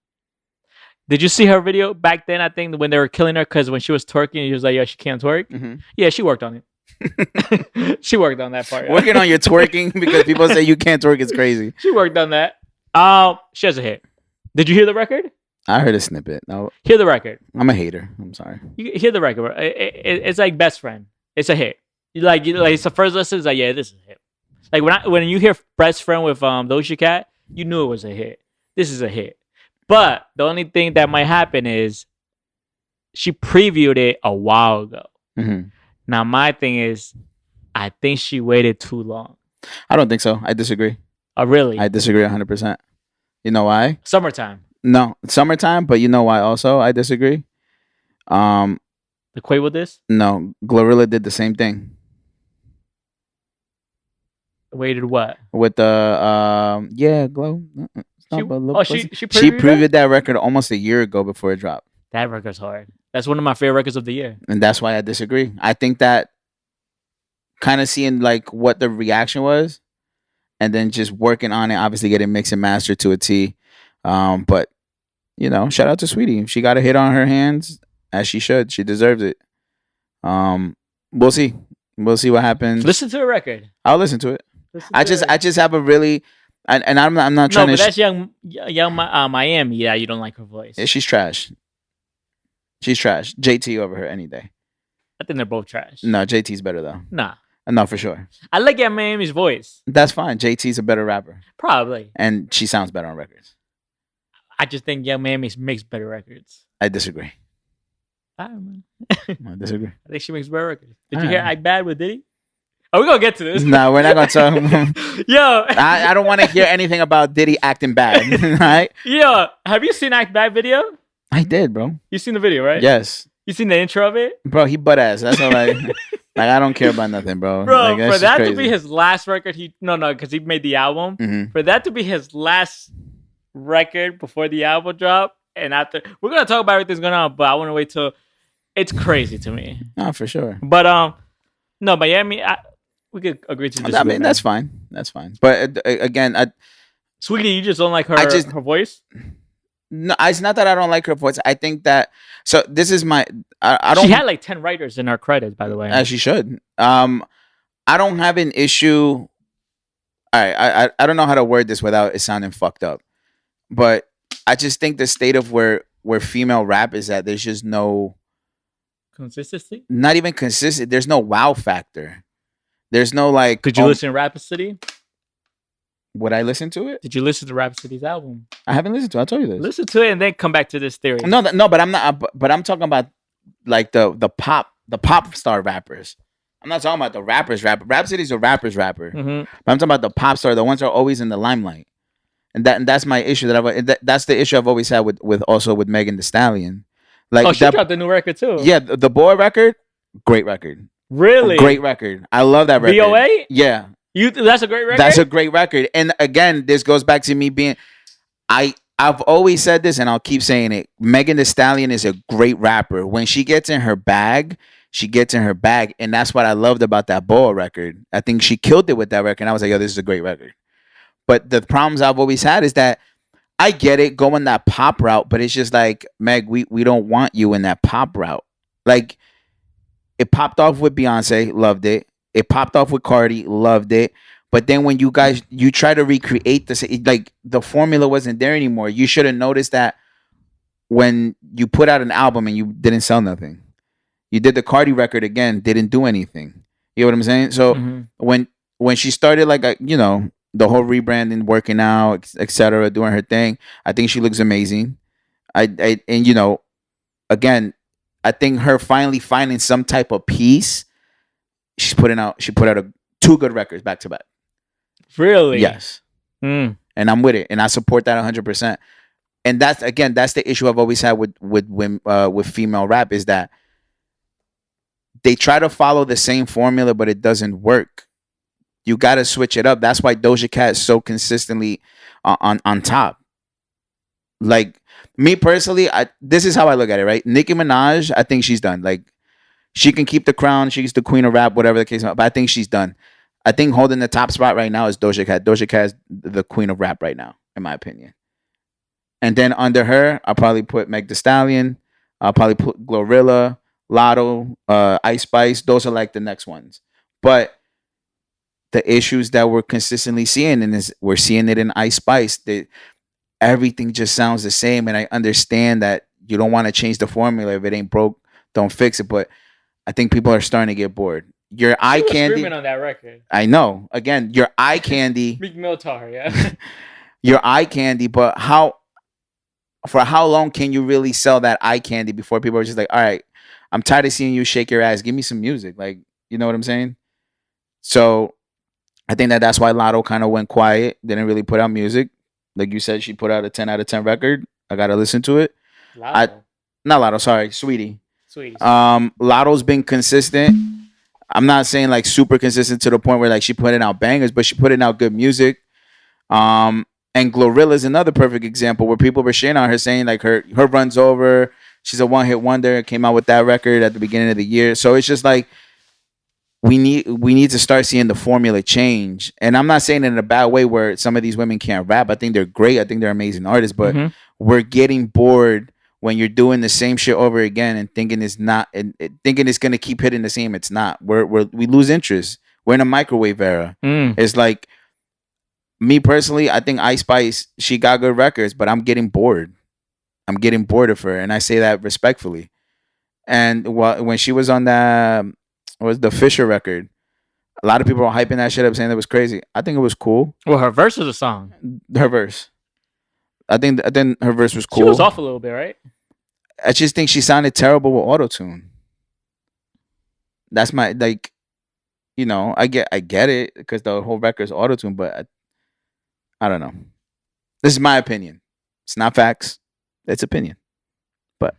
A: Did you see her video back then? I think when they were killing her because when she was twerking, he was like, "Yo, she can't twerk."
B: Mm-hmm.
A: Yeah, she worked on it. She worked on that part.
B: Working on your twerking because people say you can't twerk is crazy.
A: She worked on that. She has a hit. Did you hear the record?
B: I heard a snippet. No,
A: hear the record.
B: I'm a hater. I'm sorry.
A: You hear the record. It's like Best Friend. It's a hit. Like it's the first listen. It's like, yeah, this is a hit. Like when you hear Best Friend with Doja Cat, you knew it was a hit. This is a hit. But the only thing that might happen is she previewed it a while ago.
B: Mm-hmm.
A: Now, my thing is, I think she waited too long.
B: I don't think so. I disagree.
A: Oh, really?
B: I disagree 100%. You know why?
A: Summertime.
B: No, summertime. But you know why? Also, I disagree.
A: The Quavo this.
B: No, Glorilla did the same thing
A: Waited what?
B: with the Glow. It's
A: She,
B: not but Lil
A: oh,
B: Pussy.
A: she
B: She
A: previewed
B: previewed that record almost a year ago before it dropped,
A: that record's hard. That's one of my favorite records of the year.
B: and that's why I disagree. I think that kind of seeing like what the reaction was, and then just working on it, obviously getting mixed and mastered to a T. But shout out to Sweetie. She got a hit on her hands as she should. She deserves it. We'll see. We'll see what happens.
A: Listen to the record.
B: I'll listen to it. I just have a really, and I'm not trying
A: no,
B: to.
A: But that's young Miami. Yeah, you don't like her voice.
B: She's trash. She's trash. JT over her any day.
A: I think they're both trash.
B: No, JT's better though.
A: Nah.
B: No, for sure.
A: I like Young Miami's voice.
B: That's fine. JT's a better rapper.
A: Probably.
B: And she sounds better on records.
A: I just think Young Miami makes better records.
B: I disagree.
A: I don't know.
B: I disagree.
A: I think she makes better records. Did you hear I Bad with Diddy? Oh, we're going to get to this.
B: No, we're not going to talk.
A: Yo.
B: I don't want to hear anything about Diddy acting bad. Right?
A: Yo, have you seen Act Bad video?
B: I did, bro.
A: You seen the video, right?
B: Yes.
A: You seen the intro of it?
B: Bro, he butt ass. That's all like I don't care about nothing, bro.
A: Bro,
B: like,
A: for that
B: crazy.
A: to be his last record, because he made the album.
B: Mm-hmm.
A: For that to be his last record before the album drop, and after, we're gonna talk about everything's going on, but I want to wait till. It's crazy to me.
B: No, for sure.
A: But no, Miami, we could agree to disagree.
B: I mean, that's fine. That's fine. But again,
A: Sweetie, you just don't like her. Her voice.
B: No, it's not that I don't like her voice. I think that. So this is my. I don't.
A: She had like 10 writers in her credits, by the way.
B: As she should. I don't have an issue. All right, I don't know how to word this without it sounding fucked up, but I just think the state of where female rap is at, there's just no
A: consistency.
B: Not even consistent. There's no wow factor. There's no like.
A: Did you listen to Rhapsody?
B: Would I listen to it?
A: Did you listen to Rhapsody's album?
B: I haven't listened to it. I told you this.
A: Listen to it and then come back to this theory.
B: No, but I'm not. But I'm talking about like the pop star rappers. I'm not talking about the rappers. Rhapsody's a rapper's rapper.
A: Mm-hmm.
B: But I'm talking about the pop star, the ones that are always in the limelight, and that's my issue. That's the issue I've always had with Megan Thee Stallion. Like,
A: she dropped a new record too.
B: Yeah, the Boy record, great record.
A: Really,
B: great record. I love that record.
A: BOA.
B: Yeah.
A: That's a great record?
B: That's a great record. And again, this goes back to me being I've always said this and I'll keep saying it. Megan Thee Stallion is a great rapper. When she gets in her bag, she gets in her bag. And that's what I loved about that Boa record. I think she killed it with that record. And I was like, yo, this is a great record. But the problems I've always had is that I get it, going that pop route, but it's just like, Meg, we don't want you in that pop route. Like, it popped off with Beyonce, loved it. It popped off with Cardi, loved it. But then when you try to recreate this, like the formula wasn't there anymore. You should have noticed that when you put out an album and you didn't sell nothing. You did the Cardi record again, didn't do anything. You know what I'm saying? So when she started the whole rebranding, working out, etc., doing her thing, I think she looks amazing. Again, I think her finally finding some type of peace. She put out 2 good records back to back.
A: Really?
B: Yes. And I'm with it, and I support that 100%. And that's the issue I've always had with female rap is that they try to follow the same formula, but it doesn't work. You got to switch it up. That's why Doja Cat is so consistently on top. Like me personally, this is how I look at it. Right, Nicki Minaj, I think she's done. Like, she can keep the crown. She's the queen of rap, whatever the case. But I think she's done. I think holding the top spot right now is Doja Cat. Doja Cat is the queen of rap right now, in my opinion. And then under her, I'll probably put Meg Thee Stallion. I'll probably put Glorilla, Lotto, Ice Spice. Those are like the next ones. But the issues that we're consistently seeing, and we're seeing it in Ice Spice, everything just sounds the same. And I understand that you don't want to change the formula. If it ain't broke, don't fix it. But I think people are starting to get bored. Your eye candy.
A: Screaming on that record.
B: I know. Again, your eye candy.
A: Meek Mill taught her, yeah.
B: Your eye candy, but for how long can you really sell that eye candy before people are just like, all right, I'm tired of seeing you shake your ass. Give me some music. Like, you know what I'm saying? So I think that's why Lotto kind of went quiet, didn't really put out music. Like you said, she put out a 10 out of 10 record. I gotta listen to it. I
A: Lotto.
B: Not Lotto, sorry, Sweetie.
A: Sweetie.
B: Lotto's been consistent. I'm not saying like super consistent to the point where like she putting out bangers, but she putting out good music. And Glorilla is another perfect example where people were sharing on her saying like her runs over. She's a one hit wonder. Came out with that record at the beginning of the year. So it's just like we need to start seeing the formula change. And I'm not saying it in a bad way where some of these women can't rap. I think they're great. I think they're amazing artists, but we're getting bored when you're doing the same shit over again and thinking it's not and thinking it's gonna keep hitting the same. It's not. We lose interest. We're in a microwave era. It's like me personally, I think Ice Spice, she got good records, but I'm getting bored. I'm getting bored of her, and I say that respectfully. And when she was on that was the Fisher record, a lot of people were hyping that shit up, saying that was crazy. I think it was cool.
A: Well, her verse was a song.
B: Her verse. I think her verse was cool.
A: She was off a little bit, right?
B: I just think she sounded terrible with autotune. That's my like, I get it because the whole record is autotune, but I don't know. This is my opinion. It's not facts. It's opinion. But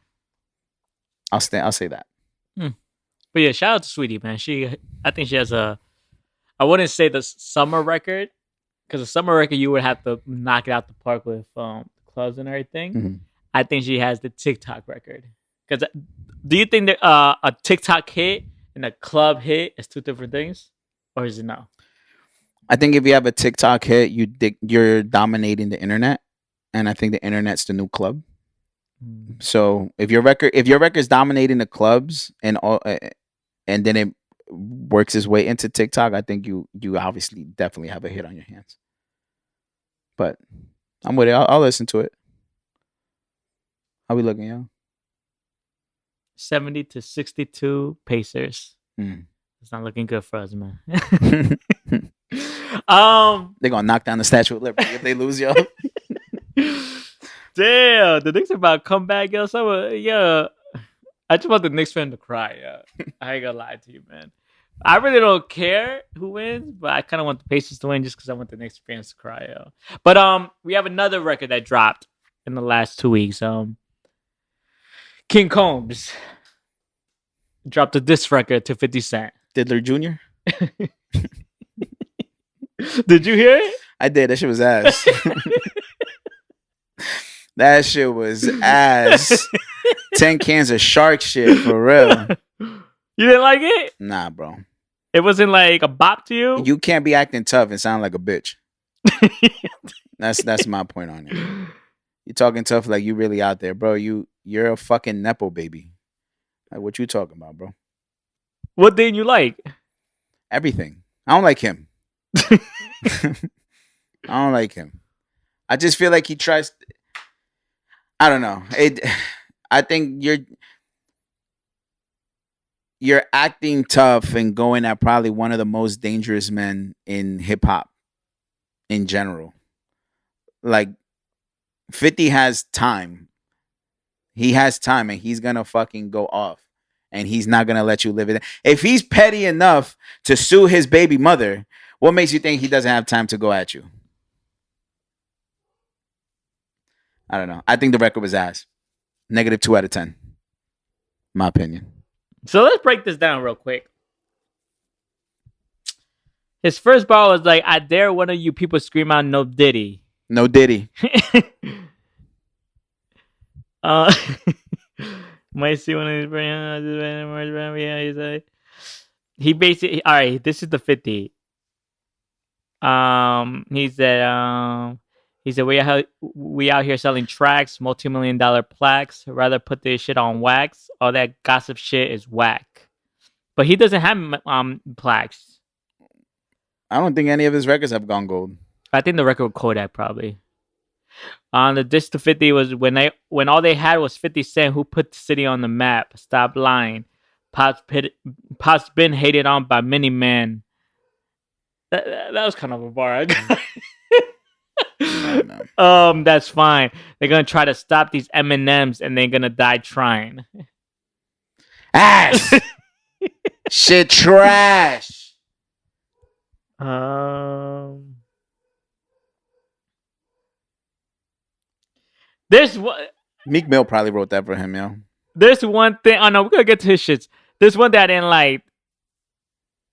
B: I'll say that.
A: But yeah, shout out to Sweetie, man. I think she has I wouldn't say the summer record, because the summer record you would have to knock it out the park with clubs and everything.
B: Mm-hmm.
A: I think she has the TikTok record. Because do you think that a TikTok hit and a club hit is two different things, or is it no?
B: I think if you have a TikTok hit, you're dominating the internet, and I think the internet's the new club. So if your record's dominating the clubs and then it works its way into TikTok, I think you obviously definitely have a hit on your hands. But I'm with it. I'll listen to it. How we looking, yo?
A: 70-62 Pacers. It's not looking good for us, man.
B: They're gonna knock down the Statue of Liberty if they lose, yo.
A: Damn, the Knicks are about to come back, yo. Yeah, I just want the Knicks fan to cry. Yeah, I ain't gonna lie to you, man. I really don't care who wins, but I kind of want the Pacers to win just because I want the Knicks fans to cry, yo. But we have another record that dropped in the last 2 weeks. King Combs dropped a diss record to 50 Cent.
B: Diddler Jr.
A: Did you hear it?
B: I did. That shit was ass. That shit was ass. 10 cans of shark shit for real.
A: You didn't like it?
B: Nah, bro.
A: It wasn't like a bop to you?
B: You can't be acting tough and sound like a bitch. That's my point on it. You talking tough like you really out there, bro. You're a fucking Nepo baby. Like, what you talking about, bro?
A: What didn't you like?
B: Everything. I don't like him. I don't like him. I just feel like he tries. I don't know. I think you're acting tough and going at probably one of the most dangerous men in hip hop in general. Like 50 has time. He has time and he's gonna fucking go off. And he's not gonna let you live it. If he's petty enough to sue his baby mother, what makes you think he doesn't have time to go at you? I don't know. I think the record was ass. -2 out of 10. My opinion.
A: So let's break this down real quick. His first bar was like, I dare one of you people scream out no Diddy.
B: No Diddy.
A: Might see one of these he basically all right, this is the 50. He said we out here selling tracks, multi-million-dollar plaques. Rather put this shit on wax. All that gossip shit is whack. But he doesn't have plaques.
B: I don't think any of his records have gone gold.
A: I think the record with Kodak probably. On the diss to 50 was when all they had was 50 Cent, who put the city on the map. Stop lying. Pop's been hated on by many men. That was kind of a bar. No. That's fine. They're gonna try to stop these M&Ms and they're gonna die trying.
B: Ass. Shit trash.
A: There's one.
B: Meek Mill probably wrote that for him, yo.
A: There's one thing. Oh no, we're gonna get to his shits. There's one that I didn't like.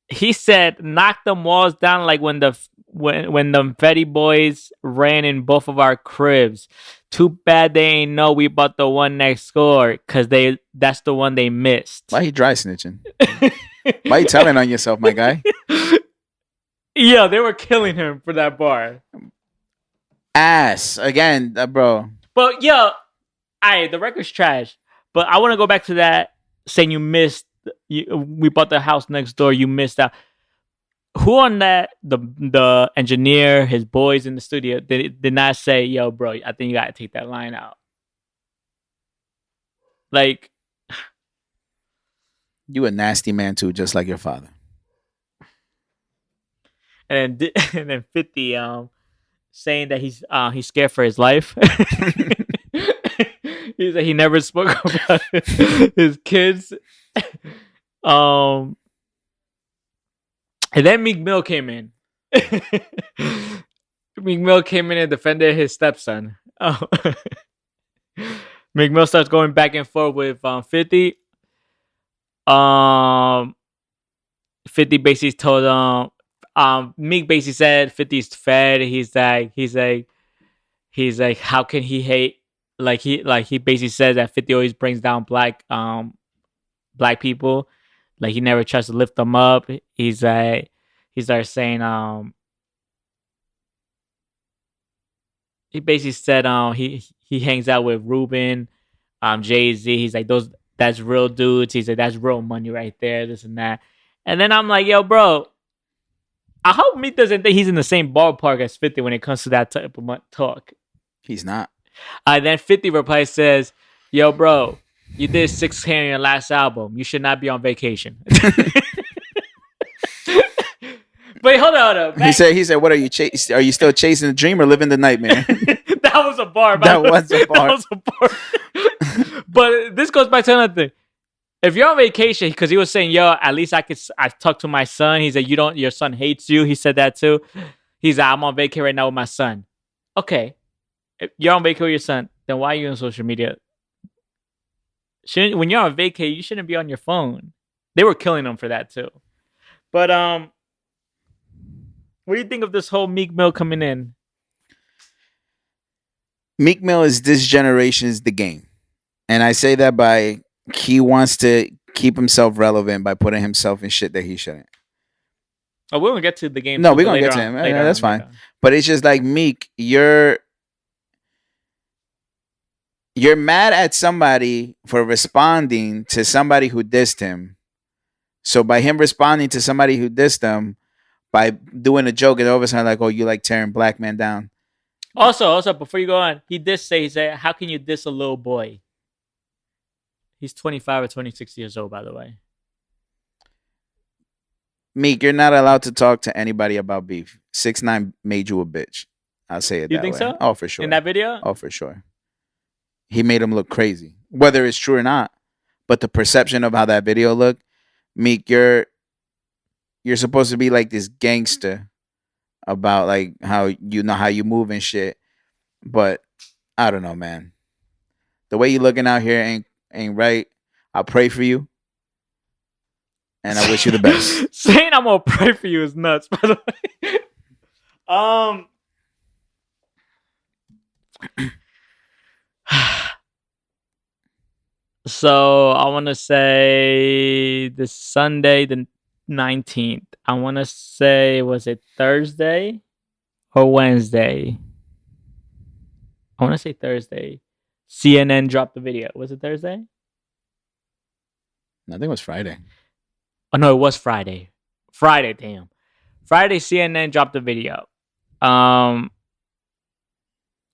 A: He said, "Knock them walls down like when the Fetty boys ran in both of our cribs. Too bad they ain't know we bought the one next door, cause that's the one they missed."
B: Why he dry snitching? Why you telling on yourself, my guy?
A: Yeah, they were killing him for that bar.
B: Ass again, bro.
A: But yeah, the record's trash. But I want to go back to that saying you missed. We bought the house next door. You missed out. Who on that? The engineer, his boys in the studio, did not say, "Yo, bro, I think you got to take that line out." Like,
B: you a nasty man too, just like your father.
A: And then 50 saying that he's scared for his life. He said he never spoke about his kids. And then Meek Mill came in. Meek Mill came in and defended his stepson. Meek Mill starts going back and forth with 50. 50 basically told Meek basically said 50's fed. He's like, how can he hate? He basically says that 50 always brings down black people. Like he never tries to lift them up. He starts saying he basically said he hangs out with Ruben, Jay-Z. He's like, that's real dudes. He's like, that's real money right there, this and that. And then I'm like, yo, bro, I hope Meek doesn't think he's in the same ballpark as 50 when it comes to that type of talk.
B: He's not.
A: Then 50 replies, says, yo, bro, you did 6K on your last album. You should not be on vacation. Wait, hold on.
B: He said, what are you chasing? Are you still chasing the dream or living the nightmare?
A: That was a bar.
B: That was a bar.
A: But this goes back to another thing. If you're on vacation, because he was saying, yo, at least I talk to my son. He said, your son hates you. He said that too. He's like, I'm on vacation right now with my son. Okay. If you're on vacation with your son, then why are you on social media? When you're on vacation, you shouldn't be on your phone. They were killing him for that too. But what do you think of this whole Meek Mill coming in?
B: Meek Mill is this generation's The Game. And I say that by he wants to keep himself relevant by putting himself in shit that he shouldn't.
A: Oh, we're going to get to The Game.
B: No, we're going to get to him. That's fine. But it's just like, Meek, you're mad at somebody for responding to somebody who dissed him. So by him responding to somebody who dissed him, by doing a joke, and all of a sudden like, oh, you like tearing black men down.
A: Also, before you go on, he said, how can you diss a little boy? He's 25 or 26 years old, by the way.
B: Meek, you're not allowed to talk to anybody about beef. 6ix9ine made you a bitch. I'll say it that way.
A: You think so?
B: Oh, for sure.
A: In that video?
B: Oh, for sure. He made him look crazy. Whether it's true or not. But the perception of how that video looked, Meek, you're supposed to be like this gangster about like how you move and shit. But I don't know, man. The way you looking out here ain't right. I pray for you. And I wish you the best.
A: Saying I'm gonna pray for you is nuts, by the way. So I want to say this Sunday, the 19th. I want to say, was it Thursday or Wednesday? I want to say Thursday. CNN dropped the video. Was it Thursday?
B: I think it was Friday.
A: Oh, no, it was Friday. Friday, damn. Friday, CNN dropped the video. You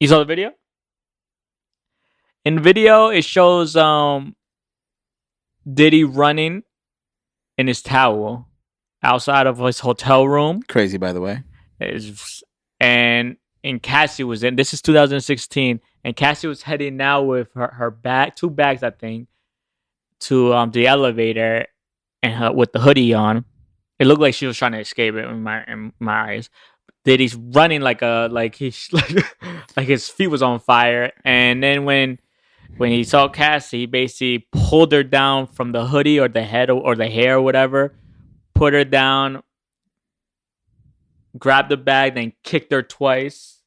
A: saw the video? In the video, it shows Diddy running in his towel outside of his hotel room.
B: Crazy, by the way.
A: And Cassie was in. This is 2016. And Cassie was heading now with her bag, 2 bags, I think, to the elevator, and with the hoodie on. It looked like she was trying to escape it in my eyes. Diddy's running like he's like his feet was on fire, and then when he saw Cassie, he basically pulled her down from the hoodie or the head or the hair or whatever, put her down, grabbed the bag, then kicked her twice,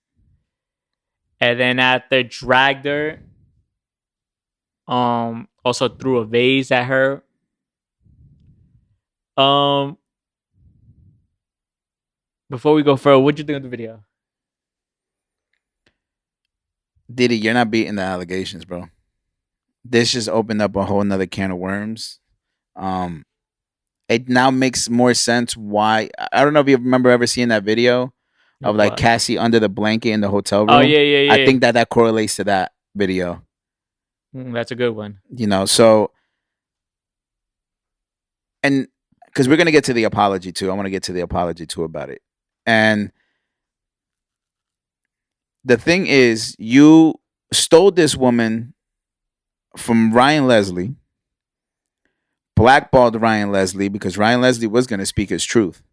A: and then after dragged her, also threw a vase at her. Um, before we go further, what'd you think of the video?
B: Diddy, you're not beating the allegations, bro. This just opened up a whole nother can of worms. Um, it now makes more sense why. I don't know if you remember ever seeing that video of like
A: What?
B: Cassie under the blanket in the hotel
A: Oh
B: room.
A: yeah.
B: I think that correlates to that video.
A: That's a good one.
B: So and because we're gonna get to the apology too. I want to get to the apology too about it. And the thing is, you stole this woman from Ryan Leslie, blackballed Ryan Leslie because Ryan Leslie was going to speak his truth.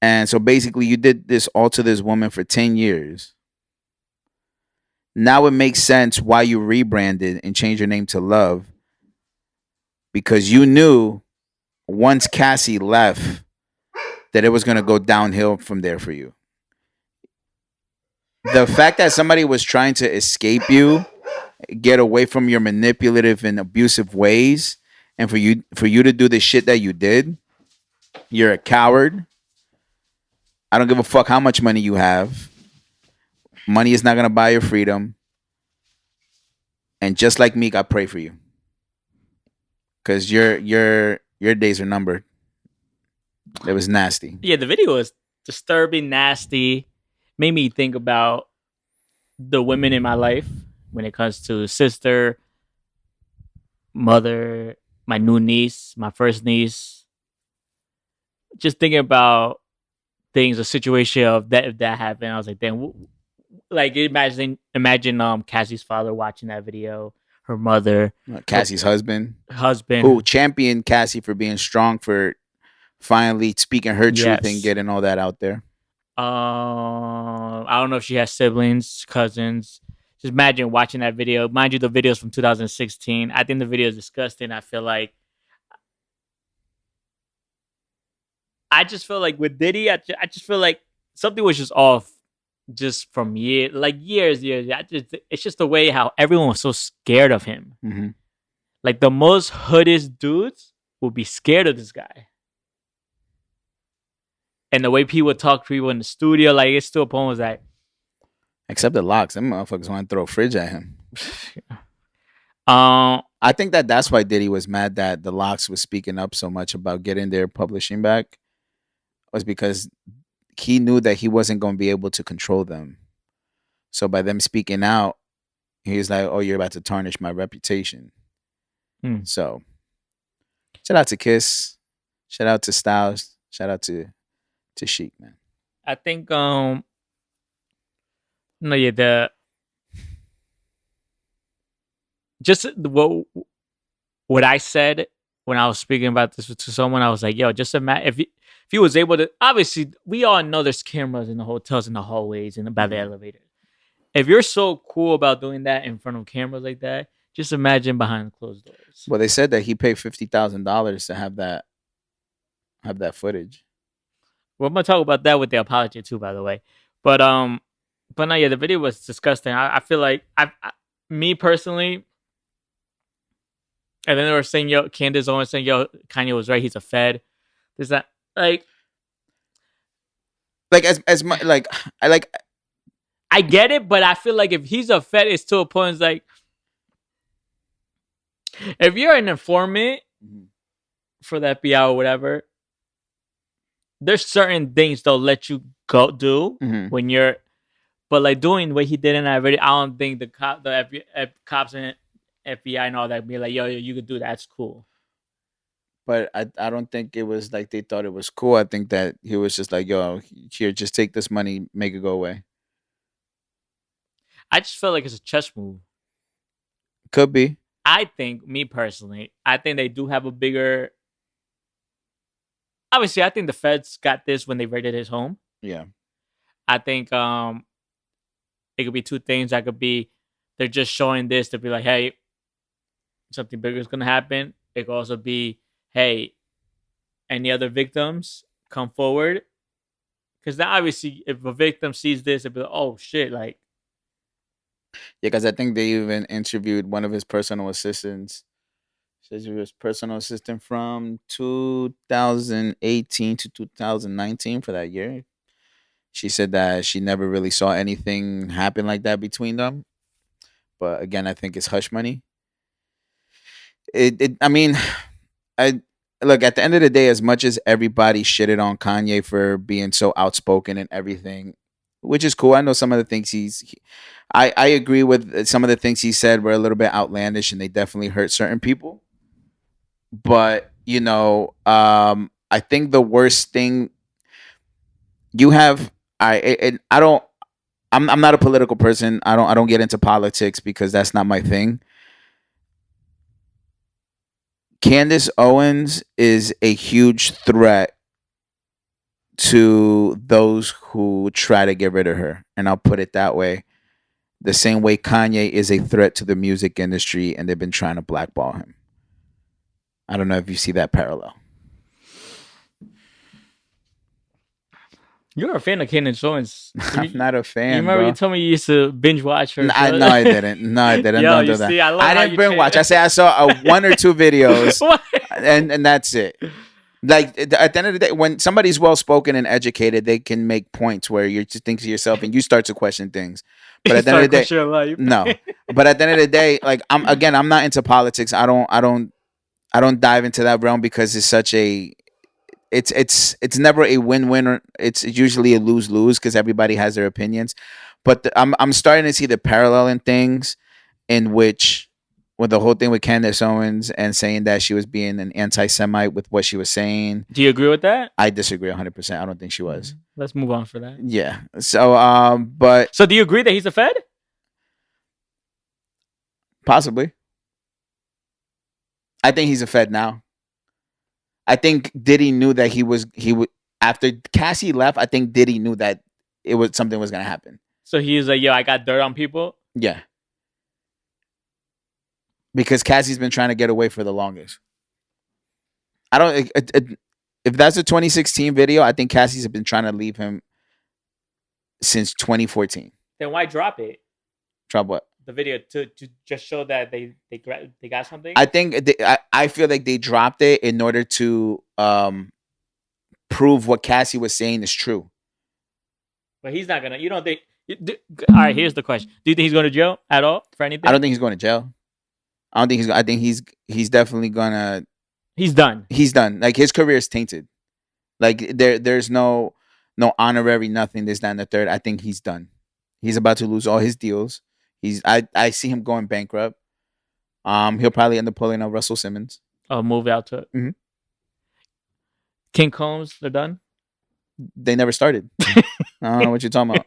B: And so basically, you did this all to this woman for 10 years. Now it makes sense why you rebranded and changed your name to Love, because you knew once Cassie left that it was going to go downhill from there for you. The fact that somebody was trying to escape you, get away from your manipulative and abusive ways, and for you to do the shit that you did, you're a coward. I don't give a fuck how much money you have. Money is not gonna buy your freedom. And just like Meek, I pray for you, because your days are numbered. It was nasty.
A: Yeah, the video was disturbing, nasty. Made me think about the women in my life when it comes to sister, mother, my new niece, my first niece. Just thinking about things, a situation of that if that happened, I was like, damn. Like imagine Cassie's father watching that video, her mother,
B: Cassie's husband,
A: husband,
B: who championed Cassie for being strong, for finally speaking her truth and
A: yes.
B: getting all that out there.
A: I don't know if she has siblings, cousins. Just imagine watching that video. Mind you, the video's from 2016. I think the video is disgusting. I just feel like with Diddy, I just feel like something was just off, just from years. It's just the way how everyone was so scared of him.
B: Mm-hmm.
A: Like the most hoodest dudes will be scared of this guy. And the way people talk to people in the studio, like it's to a point was like,
B: except the Locks, them motherfuckers want to throw a fridge at him.
A: I
B: think that's why Diddy was mad that the Locks was speaking up so much about getting their publishing back, was because he knew that he wasn't going to be able to control them. So by them speaking out, he was like, "Oh, you're about to tarnish my reputation." So, shout out to Kiss, shout out to Styles, shout out to Sheik, man.
A: I think no, yeah, the just what I said when I was speaking about this to someone, I was like, yo, just imagine if he was able to. Obviously, we all know there's cameras in the hotels, in the hallways, and by the elevator. If you're so cool about doing that in front of cameras like that, just imagine behind closed doors.
B: Well, they said that he paid $50,000 to have that footage.
A: Well, I'm gonna talk about that with the apology too, by the way. But no, yeah, the video was disgusting. I feel like me personally, and then they were saying, yo, Candace Owens saying, yo, Kanye was right, he's a Fed. There's that like
B: as much like
A: I get it, but I feel like if he's a Fed, it's to a point. It's like if you're an informant for the FBI or whatever, there's certain things they'll let you go do when you're, but like doing what he did in that video, I don't think the cops and FBI and all that be like, yo, you could do that. That's cool.
B: But I don't think it was like they thought it was cool. I think that he was just like, yo, here, just take this money, make it go away.
A: I just feel like it's a chess move.
B: Could be.
A: I think, me personally, I think they do have a bigger. Obviously, I think the feds got this when they raided his home.
B: Yeah.
A: I think it could be two things. That could be they're just showing this to be like, hey, something bigger is gonna happen. It could also be, hey, any other victims come forward, because now obviously if a victim sees this, it'd be like, oh shit, like
B: Yeah, because I think they even interviewed one of his personal assistants. Says he was personal assistant from 2018 to 2019 for that year. She said that she never really saw anything happen like that between them. But again, I think it's hush money. I mean, I look at the end of the day, as much as everybody shitted on Kanye for being so outspoken and everything, which is cool. I know some of the things I agree with some of the things he said were a little bit outlandish and they definitely hurt certain people. But I think the worst thing you have, I don't. I'm not a political person. I don't get into politics because that's not my thing. Candace Owens is a huge threat to those who try to get rid of her. And I'll put it that way. The same way Kanye is a threat to the music industry and they've been trying to blackball him. I don't know if you see that parallel.
A: you're a fan of Candace Owens.
B: I'm not a fan.
A: You remember
B: bro.
A: you told me you used to binge watch her.
B: No, I didn't. No, I didn't.
A: Yo,
B: Don't
A: you
B: do that.
A: see, I love
B: I
A: how
B: didn't
A: you
B: binge
A: change-
B: watch. I say I saw one or two videos,
A: What?
B: and that's it. Like at the end of the day, when somebody's well spoken and educated, they can make points where you just think to yourself and you start to question things. But at the end of the day,
A: Question your life.
B: no. But at the end of the day, like I'm not into politics. I don't dive into that realm because it's such a it's never a win-win, or it's usually a lose-lose because everybody has their opinions. But I'm starting to see the parallel in things in which with the whole thing with Candace Owens and saying that she was being an anti-Semite with what she was saying.
A: Do you agree with that?
B: I disagree 100%. I don't think she was.
A: Let's move on for that.
B: Yeah. So but
A: So do you agree that he's a Fed?
B: possibly. I think he's a Fed now. I think Diddy knew that he would after Cassie left. I think Diddy knew that something was gonna happen.
A: So he's like, yo, I got dirt on people.
B: Yeah, because Cassie's been trying to get away for the longest. I don't. If that's a 2016 video, I think Cassie's been trying to leave him since 2014.
A: Then why drop it?
B: Drop what?
A: The video to just show that they got something.
B: I think I feel like they dropped it in order to prove what Cassie was saying is true.
A: But he's not gonna. You don't think? All right. Here's the question: do you think he's going to jail at all for anything?
B: I don't think he's going to jail. I don't think he's. I think he's definitely gonna.
A: He's done.
B: He's done. Like his career is tainted. Like there's no honorary nothing. This, that, and the third. I think he's done. He's about to lose all his deals. I see him going bankrupt. He'll probably end up pulling out Russell Simmons.
A: Oh, move out to it.
B: Mhm.
A: King Combs. They're done.
B: They never started. I don't know what you're talking about.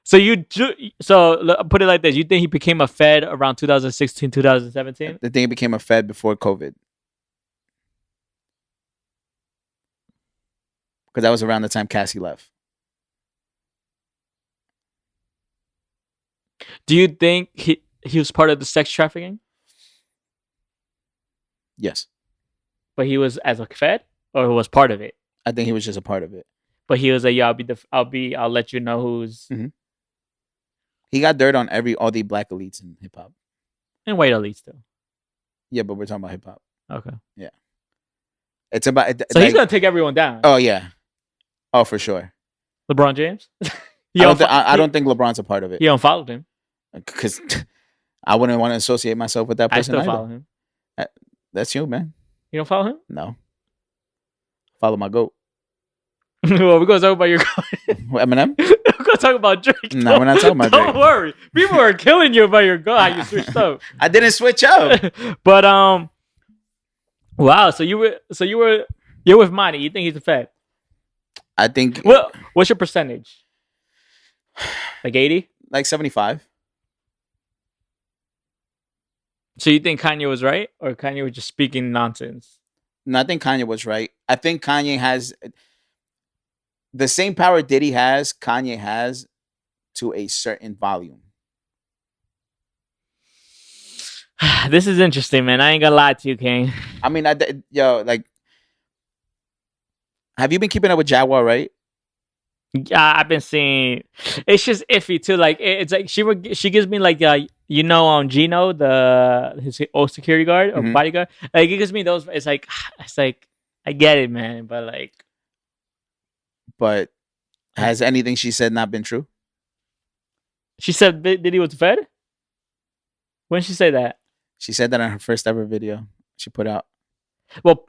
A: So put it like this: you think he became a Fed around 2016, 2017?
B: The thing became a Fed before COVID. Because that was around the time Cassie left.
A: Do you think he was part of the sex trafficking?
B: Yes.
A: But he was as a Fed, or he was part of it?
B: I think he was just a part of it.
A: But he was like, "Yeah, I'll let you know who's."
B: Mm-hmm. He got dirt on all the black elites in hip hop
A: and white elites too.
B: Yeah, but we're talking about hip hop.
A: Okay.
B: Yeah. It's about.
A: So he's gonna take everyone down.
B: Oh yeah. Oh, for sure.
A: LeBron James.
B: I don't think LeBron's a part of it.
A: You don't follow him
B: because I wouldn't want to associate myself with that person.
A: I still follow him.
B: That's you, man.
A: You don't follow him?
B: No. Follow my goat.
A: Well, we're gonna talk about your goat.
B: Eminem.
A: We're gonna talk about Drake.
B: No, we're not talking about Drake.
A: Don't worry. People are killing you about your goat. How you switched up.
B: I didn't switch up.
A: But wow. So you're with Monty. You think he's a Fed?
B: I think.
A: Well, what's your percentage? Like 80?
B: Like 75.
A: So you think Kanye was right, or Kanye was just speaking nonsense?
B: No, I think Kanye was right. I think Kanye has. the same power Diddy has, Kanye has to a certain volume.
A: This is interesting, man. I ain't gonna lie to you, King.
B: I mean, like, have you been keeping up with Jaguar, right?
A: Yeah, I've been seeing. It's just iffy too. Like it's like she gives me like Gino, his old security guard or bodyguard. Like it gives me those. It's like I get it, man,
B: but has anything she said not been true?
A: She said Diddy was fed. When did she say that?
B: She said that on her first ever video she put out.
A: Well,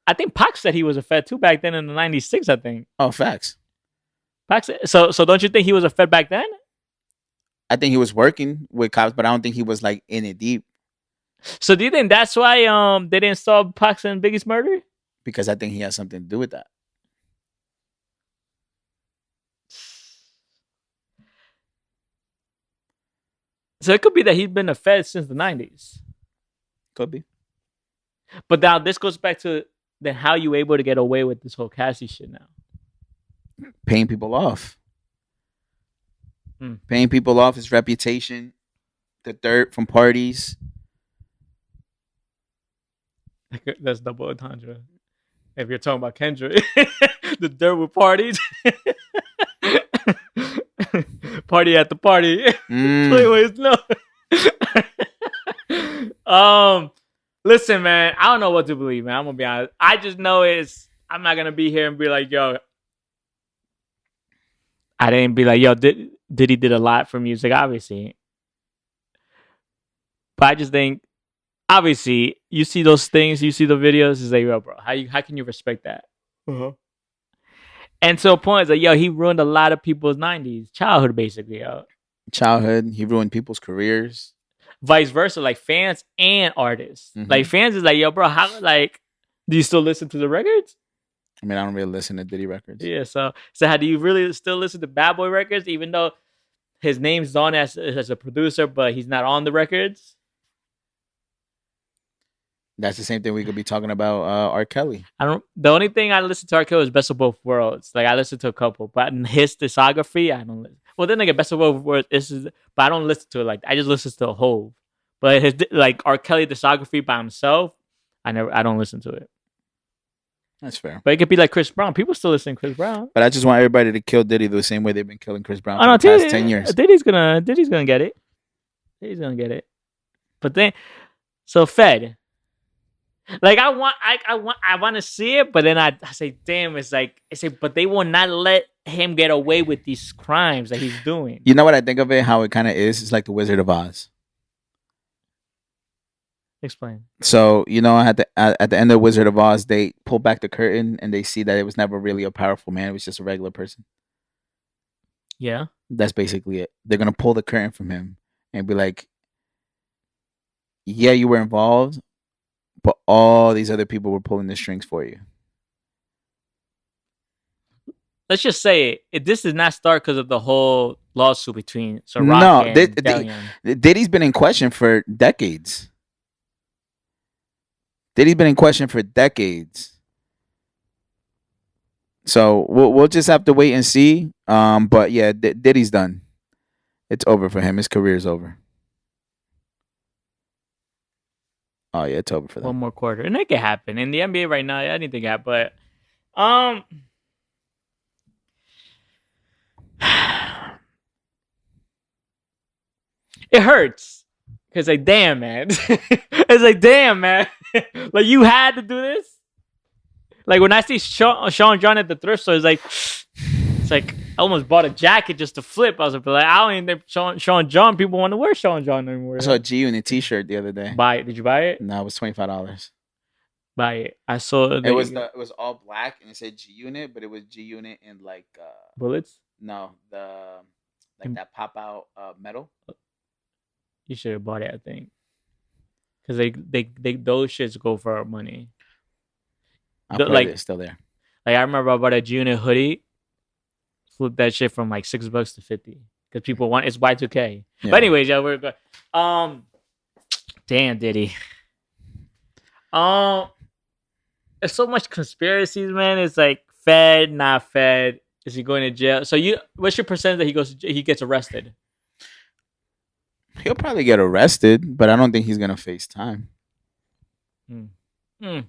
A: I think Pac said he was a Fed too back then in the '96. I think.
B: Oh, facts.
A: Pac said, so don't you think he was a Fed back then?
B: I think he was working with cops, but I don't think he was like in it deep.
A: So do you think that's why they didn't solve Pac's and Biggie's murder?
B: Because I think he has something to do with that.
A: So it could be that he's been a Fed since the '90s.
B: Could be.
A: But now this goes back to then how you able to get away with this whole Cassie shit now?
B: Paying people off. Paying people off, his reputation, the dirt from parties.
A: That's double entendre. If you're talking about Kendrick, the dirt with parties. Party at the party. Anyways, no. Listen, man, I don't know what to believe, man. I'm gonna be honest. I just know I'm not gonna be here and be like, yo. I didn't be like, yo, Diddy did a lot for music, obviously. But I just think, obviously, you see those things, you see the videos, it's like, yo, bro, how can you respect that? And so a point is like, yo, he ruined a lot of people's '90s childhood, basically, yo.
B: Childhood, he ruined people's careers.
A: Vice versa, like fans and artists. Like fans is like, yo, bro, how do you still listen to the records?
B: I mean, I don't really listen to Diddy records.
A: Yeah, so how do you really still listen to Bad Boy records, even though his name's on as a producer, but he's not on the records?
B: That's the same thing we could be talking about R. Kelly.
A: The only thing I listen to R. Kelly is Best of Both Worlds. Like I listen to a couple, but in his discography, I don't listen. Well, then like Best of Both Worlds, but I don't listen to it like I just listen to a whole. But his like R. Kelly discography by himself, I don't listen to it.
B: That's fair.
A: But it could be like Chris Brown. People still listen to Chris Brown.
B: But I just want everybody to kill Diddy the same way they've been killing Chris Brown for the past 10 years.
A: Diddy's gonna get it. Diddy's gonna get it. But then, so Fed. Like I want to see it, but then I say, damn, but they will not let him get away with these crimes that he's doing.
B: You know what I think of it? How it kind of is? It's like the Wizard of Oz.
A: Explain.
B: So at the end of Wizard of Oz, they pull back the curtain and they see that it was never really a powerful man; it was just a regular person.
A: Yeah,
B: that's basically it. They're gonna pull the curtain from him and be like, "Yeah, you were involved, but all these other people were pulling the strings for you."
A: Let's just say this did not start because of the whole lawsuit between Ciroc and Delian.
B: Diddy's been in question for decades. Diddy's been in question for decades. So we'll just have to wait and see. But yeah, Diddy's done. It's over for him. His career's over. Oh yeah, it's over for them.
A: One more quarter, and it can happen in the NBA right now. Anything can happen, but it hurts because like damn man, it's like damn man, like you had to do this. Like when I see Sean John at the thrift store, it's like I almost bought a jacket just to flip. I was like, I don't even think Sean John people want to wear Sean John anymore.
B: I saw a G-Unit T-shirt the other day.
A: Buy it? Did you buy it?
B: No, it was $25.
A: Buy it. I saw
B: it was all black and it said G-Unit, but it was G-Unit in like
A: bullets.
B: No, that pop out metal.
A: You should have bought it, I think, because they those shits go for money.
B: It's still there.
A: Like I remember I bought a G-Unit hoodie, flipped that shit from like $6 to $50 because people want it's Y2K. Yeah. But anyways, yeah, we're good. Damn Diddy. There's so much conspiracies, man. It's like Fed, not Fed. Is he going to jail? So what's your percentage that he gets arrested?
B: He'll probably get arrested, but I don't think he's gonna face time.
A: Hmm. Hmm. Do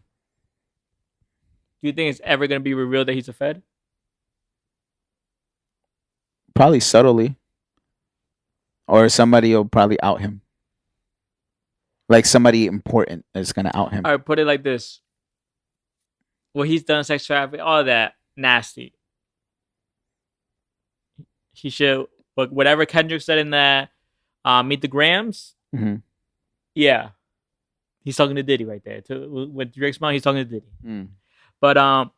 A: you think it's ever going to be revealed that he's a Fed?
B: Probably subtly, or somebody will probably out him. Like somebody important is gonna out him.
A: All right, put it like this: what he's done, sex trafficking, all that nasty. He should, whatever Kendrick said in that Meet the Grams.
B: Mm-hmm.
A: Yeah, he's talking to Diddy right there. With Drake's mom, he's talking to Diddy.
B: Mm.
A: But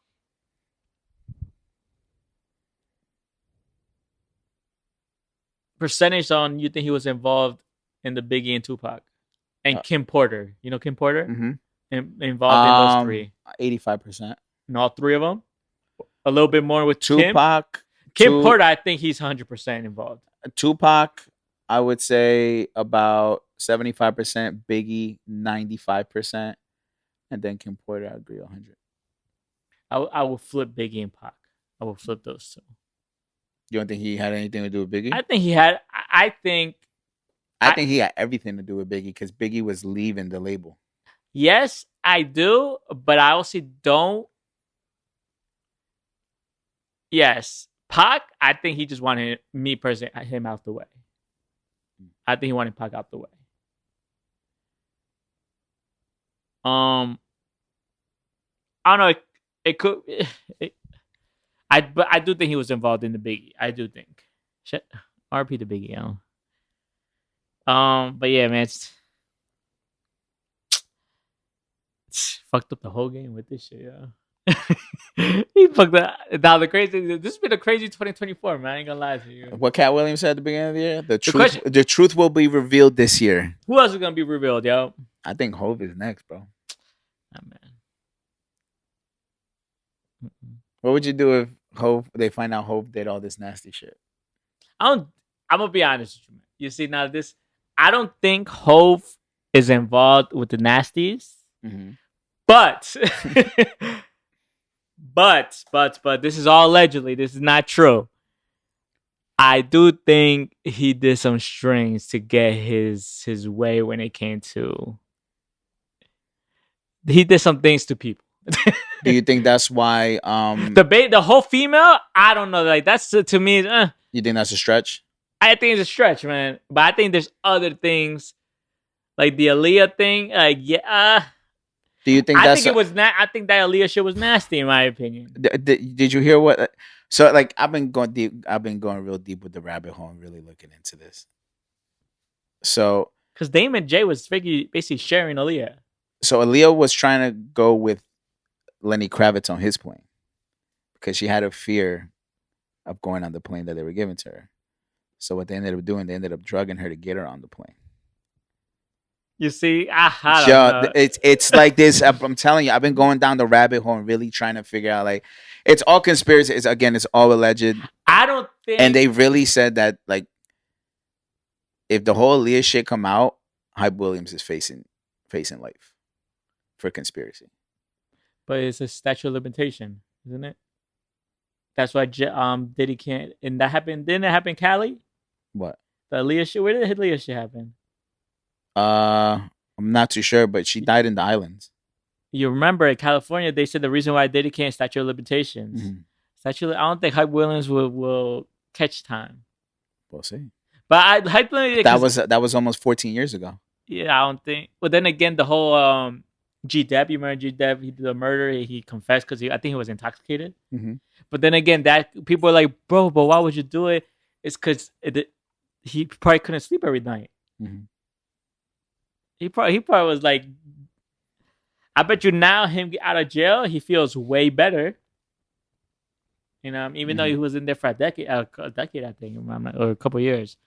A: percentage on you think he was involved in the Biggie and Tupac and Kim Porter? You know Kim Porter?
B: Mm-hmm.
A: Involved in those three.
B: 85%.
A: In all three of them. A little bit more with
B: Tupac.
A: Kim Porter, I think he's 100% involved.
B: Tupac, I would say about 75%. Biggie, 95%. And then Kim Porter, I agree 100.
A: I will flip Biggie and Pac. I will flip those two.
B: You don't think he had anything to do with Biggie?
A: I think he had. I think
B: he had everything to do with Biggie because Biggie was leaving the label.
A: Yes, I do, but I also don't. Yes, Pac, I think he just wanted me personally him out the way. I think he wanted Pac out the way. I don't know. It could. But I do think he was involved in the Biggie. I do think. Shit. RP the Biggie, yo. But yeah, man, it's fucked up the whole game with this shit, yo. He fucked up. Now the crazy. This has been a crazy 2024, man. I ain't gonna lie to you.
B: What Cat Williams said at the beginning of the year: the truth will be revealed this year.
A: Who else is gonna be revealed, yo?
B: I think Hov is next, bro.
A: Oh, man.
B: What would you do if they find out Hov did all this nasty shit?
A: I'm gonna be honest with you, man. You see now this. I don't think Hov is involved with the nasties, but. But this is all allegedly. This is not true. I do think he did some strings to get his way when it came to. He did some things to people.
B: Do you think that's why
A: the whole female? I don't know. Like that's to me.
B: You think that's a stretch?
A: I think it's a stretch, man. But I think there's other things, like the Aaliyah thing. Like yeah.
B: Do you think
A: I think it was I think that Aaliyah shit was nasty, in my opinion.
B: Did you hear what? So like I've been going deep. I've been going real deep with the rabbit hole and really looking into this. So
A: because Dame and Jay was basically sharing Aaliyah.
B: So Aaliyah was trying to go with Lenny Kravitz on his plane because she had a fear of going on the plane that they were giving to her. So what they ended up doing, they ended up drugging her to get her on the plane.
A: You see,
B: it's like this. I'm telling you, I've been going down the rabbit hole and really trying to figure out. Like, it's all conspiracy. It's all alleged.
A: I don't think.
B: And they really said that, like, if the whole Aaliyah shit come out, Hype Williams is facing life for conspiracy.
A: But it's a statute of limitation, isn't it? That's why Diddy can't. And that happened. Didn't it happen in Cali?
B: What?
A: The Aaliyah shit. Where did the Aaliyah shit happen?
B: I'm not too sure, but she died in the islands.
A: You remember in California, they said the reason why Diddy can't statute of limitations. I don't think Hype Williams will catch time.
B: We'll see.
A: But Hype Williams,
B: that was almost 14 years ago.
A: Yeah, I don't think. But then again, the whole G-Dep, you remember G-Dep? He did a murder. He confessed because I think he was intoxicated. But then again, that people are like, bro, but why would you do it? It's because he probably couldn't sleep every night. He probably was like, I bet you now him get out of jail, he feels way better. You know, even though he was in there for a decade, I think, or a couple years.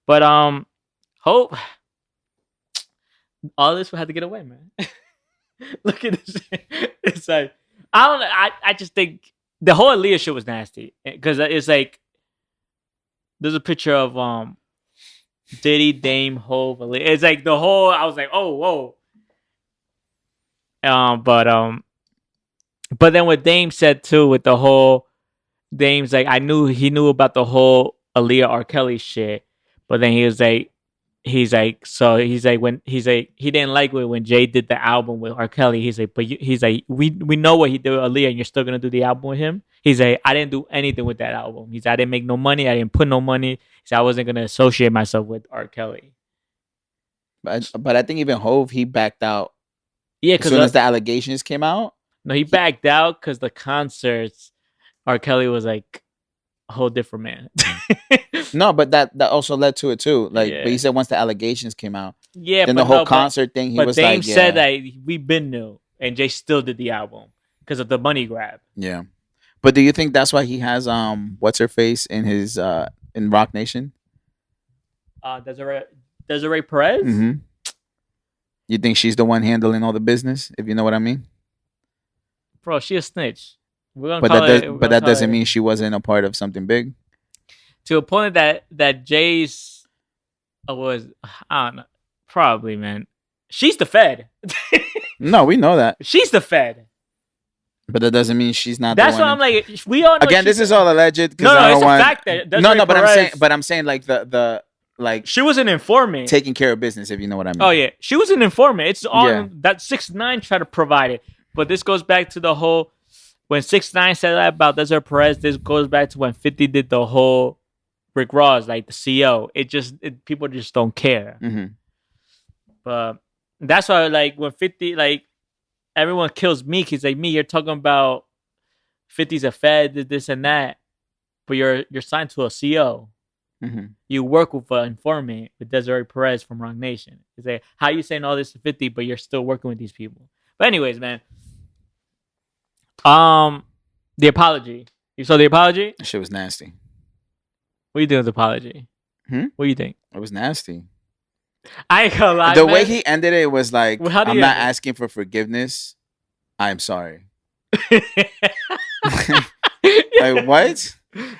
A: But hope all this will have to get away, man. Look at this. It's like I don't know. I just think the whole Aaliyah shit was nasty because it's like there's a picture of Diddy, Dame, Hov. It's like the whole. I was like, oh, whoa. But then what Dame said too with the whole, Dame's like, he knew about the whole Aaliyah R. Kelly shit, but then he's like when he's like he didn't like it when Jay did the album with R. Kelly. He's like, he's like we know what he did with Aaliyah, and you're still gonna do the album with him. He's like, I didn't do anything with that album. He's like, I didn't make no money. I didn't put no money. So I wasn't gonna associate myself with R. Kelly.
B: But I think even Hove, he backed out.
A: Yeah,
B: as soon as the allegations came out.
A: No, he backed out because the concerts, R. Kelly was like a whole different man.
B: No, but that also led to it too. Like,
A: Yeah.
B: but he said once the allegations came out,
A: Yeah,
B: then
A: but
B: the whole
A: no,
B: concert thing, he
A: but
B: was
A: Dame
B: like,
A: said that we've been new, and Jay still did the album because of the money grab.
B: yeah. But do you think that's why he has what's her face in his in Rock Nation?
A: Desiree Perez.
B: Mm-hmm. You think she's the one handling all the business, if you know what I mean?
A: Bro, she a snitch.
B: But that doesn't mean she wasn't a part of something big.
A: To a point that Jay's was, I don't know, probably, man. She's the Fed.
B: No, we know that.
A: She's the Fed.
B: But that doesn't mean she's not.
A: That's why I'm like, we all know.
B: Again, this is all alleged.
A: No, it's a fact that
B: but I'm saying like the like
A: she was an informant
B: taking care of business, if you know what I mean.
A: Oh yeah, she was an informant. It's all that 6ix9ine tried to provide it. But this goes back to the whole when 6ix9ine said that about Desiree Perez. This goes back to when 50 did the whole Rick Ross, like the CO. People just don't care.
B: Mm-hmm.
A: But that's why, like, when 50, like, everyone kills Meek. He's like, me, you're talking about 50's a Fed, this and that, but you're signed to a CO.
B: Mm-hmm.
A: You work with an informant, with Desiree Perez from Wrong Nation. He's like, how you saying all this to 50, but you're still working with these people? But anyways, man. The apology. You saw the apology?
B: That shit was nasty.
A: What do you think of the apology?
B: What
A: do you think?
B: It was nasty.
A: I ain't gonna lie,
B: the way he ended it was like,
A: Well,
B: I'm not asking for forgiveness. I'm sorry. Like, what?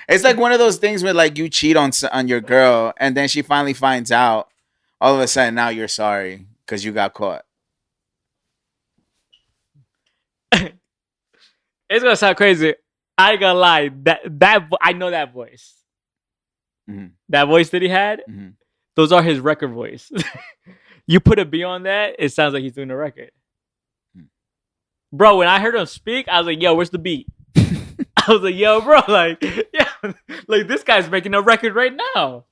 B: It's like one of those things where like you cheat on your girl and then she finally finds out. All of a sudden now you're sorry because you got caught.
A: It's gonna sound crazy. I ain't gonna lie. That I know that voice.
B: Mm-hmm.
A: That voice that he had.
B: Mm-hmm.
A: Those are his record voice. You put a B on that, it sounds like he's doing a record. Bro, when I heard him speak, I was like, yo, where's the beat? I was like, yo, bro, like, yeah, like this guy's making a record right now.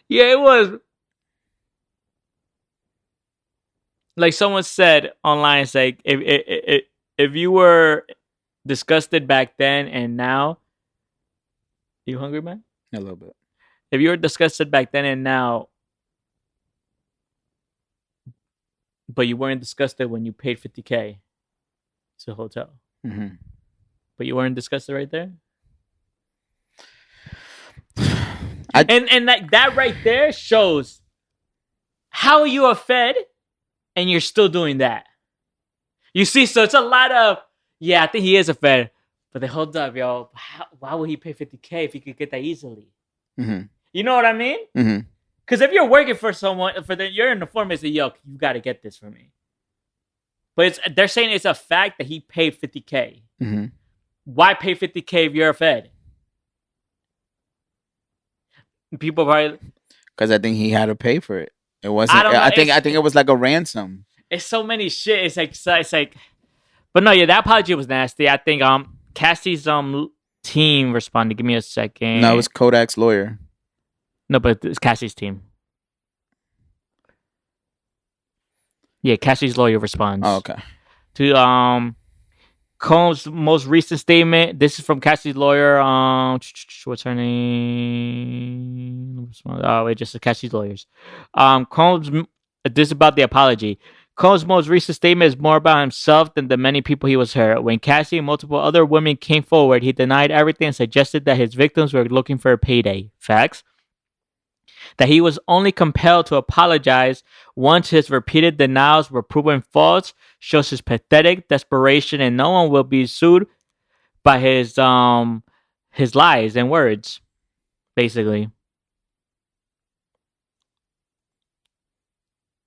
A: Yeah, it was. Like someone said online, it's like, if you were disgusted back then and now, you hungry, man?
B: A little bit.
A: If you were disgusted back then and now, but you weren't disgusted when you paid $50K to a hotel, but you weren't disgusted right there. And like that right there shows how you are fed, and you're still doing that. You see, so it's a lot of I think he is a fed, but then hold up, yo. Why would he pay $50K if he could get that easily?
B: Mm-hmm.
A: You know what I mean?
B: Mm-hmm.
A: Because if you're working for someone, you're in the form and say, yo, you got to get this for me. But they're saying it's a fact that he paid $50K.
B: Mm-hmm.
A: Why pay $50K if you're a Fed? People probably
B: because I think he had to pay for it. It wasn't. I think it was like a ransom.
A: It's so many shit. It's like, but no, that apology was nasty. I think Cassie's team responded. Give me a second.
B: No, it was Kodak's lawyer.
A: No, but it's Cassie's team. Yeah, Cassie's lawyer responds.
B: Oh, okay.
A: To Combs' most recent statement. This is from Cassie's lawyer. What's her name? Oh, wait, just Cassie's lawyers. Combs. This is about the apology. Combs' most recent statement is more about himself than the many people he was hurt. When Cassie and multiple other women came forward, he denied everything and suggested that his victims were looking for a payday. Facts. That he was only compelled to apologize once his repeated denials were proven false shows his pathetic desperation, and no one will be sued by his lies and words, basically.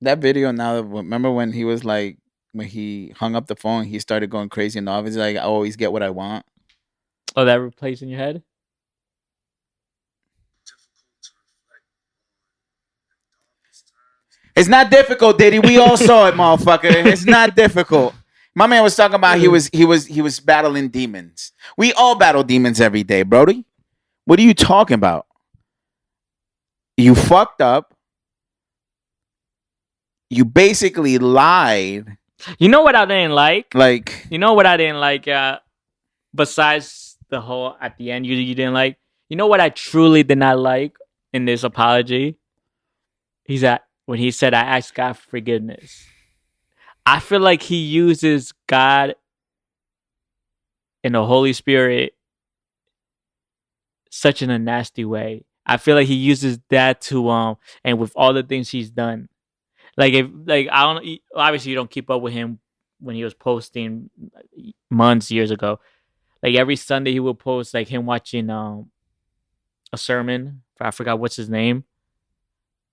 B: That video now, remember when he was like, when he hung up the phone, he started going crazy in the office, like, I always get what I want.
A: Oh, that replays in your head.
B: It's not difficult, Diddy. We all saw it, motherfucker. It's not difficult. My man was talking about he was battling demons. We all battle demons every day, Brody. What are you talking about? You fucked up. You basically lied.
A: You know what I didn't like?
B: Like,
A: You know what I didn't like? Besides the whole at the end, you didn't like. You know what I truly did not like in this apology? He's at when he said, "I asked God for forgiveness." I feel like he uses God and the Holy Spirit such in a nasty way. I feel like he uses that to and with all the things he's done. Like if like I don't obviously you don't keep up with him when he was posting months years ago. Like every Sunday he would post like him watching a sermon. I forgot what's his name.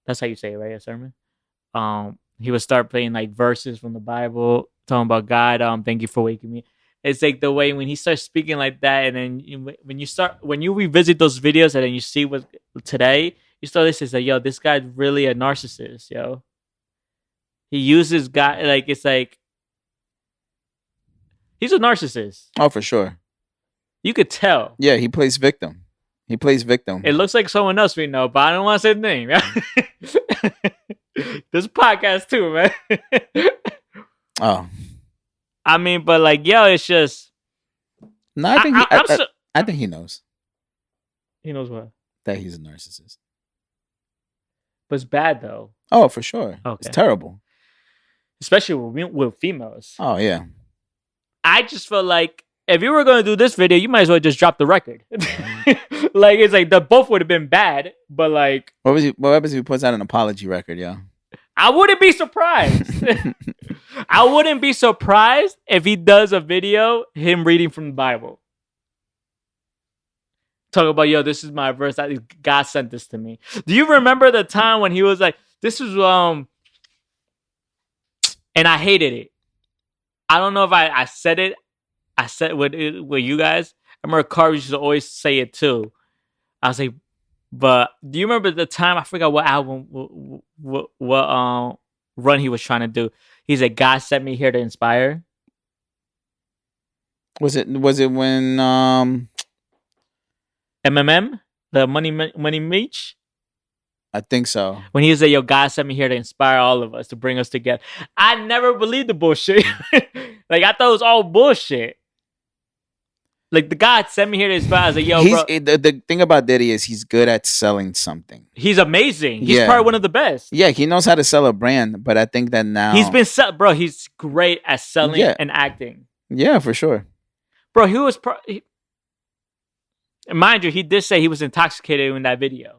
A: That's how you say it, right? A sermon. He would start playing like verses from the Bible, talking about God. Thank you for waking me. It's like the way when he starts speaking like that, and then when you revisit those videos, and then you see what today, you start listening. It's like, yo, this guy's really a narcissist, yo. He uses God like it's like he's a narcissist.
B: oh, for sure.
A: You could tell.
B: Yeah, he plays victim. He plays victim.
A: It looks like someone else we know, but I don't want to say the name. This podcast too, man.
B: Oh,
A: I mean, but like, yo, it's just.
B: no, I think I think he knows
A: He knows what,
B: that he's a narcissist.
A: but it's bad though.
B: Oh, for sure.
A: Okay.
B: It's terrible.
A: Especially with females.
B: Oh yeah.
A: I just felt like if you were going to do this video, you might as well just drop the record. Like it's like the both would have been bad, but like
B: What happens if he puts out an apology record, yo?
A: I wouldn't be surprised. I wouldn't be surprised if he does a video him reading from the Bible. Talk about, yo, this is my verse. God sent this to me. Do you remember the time when he was like, this is and I hated it. I don't know if I said it. I said with you guys. I remember Carver used to always say it too. I was like, but do you remember the time? I forgot what album, what run he was trying to do. He's like, God sent me here to inspire.
B: Was it when
A: MMM, the money Meech?
B: I think so.
A: When he was like, yo, God sent me here to inspire all of us, to bring us together. I never believed the bullshit. Like, I thought it was all bullshit. Like, the God sent me here to inspire. I was like, yo, bro.
B: The thing about Diddy is he's good at selling something.
A: He's amazing. He's probably one of the best.
B: Yeah, he knows how to sell a brand, but I think that now...
A: Bro, he's great at selling and acting.
B: Yeah, for sure.
A: Bro, he was... mind you, he did say he was intoxicated in that video.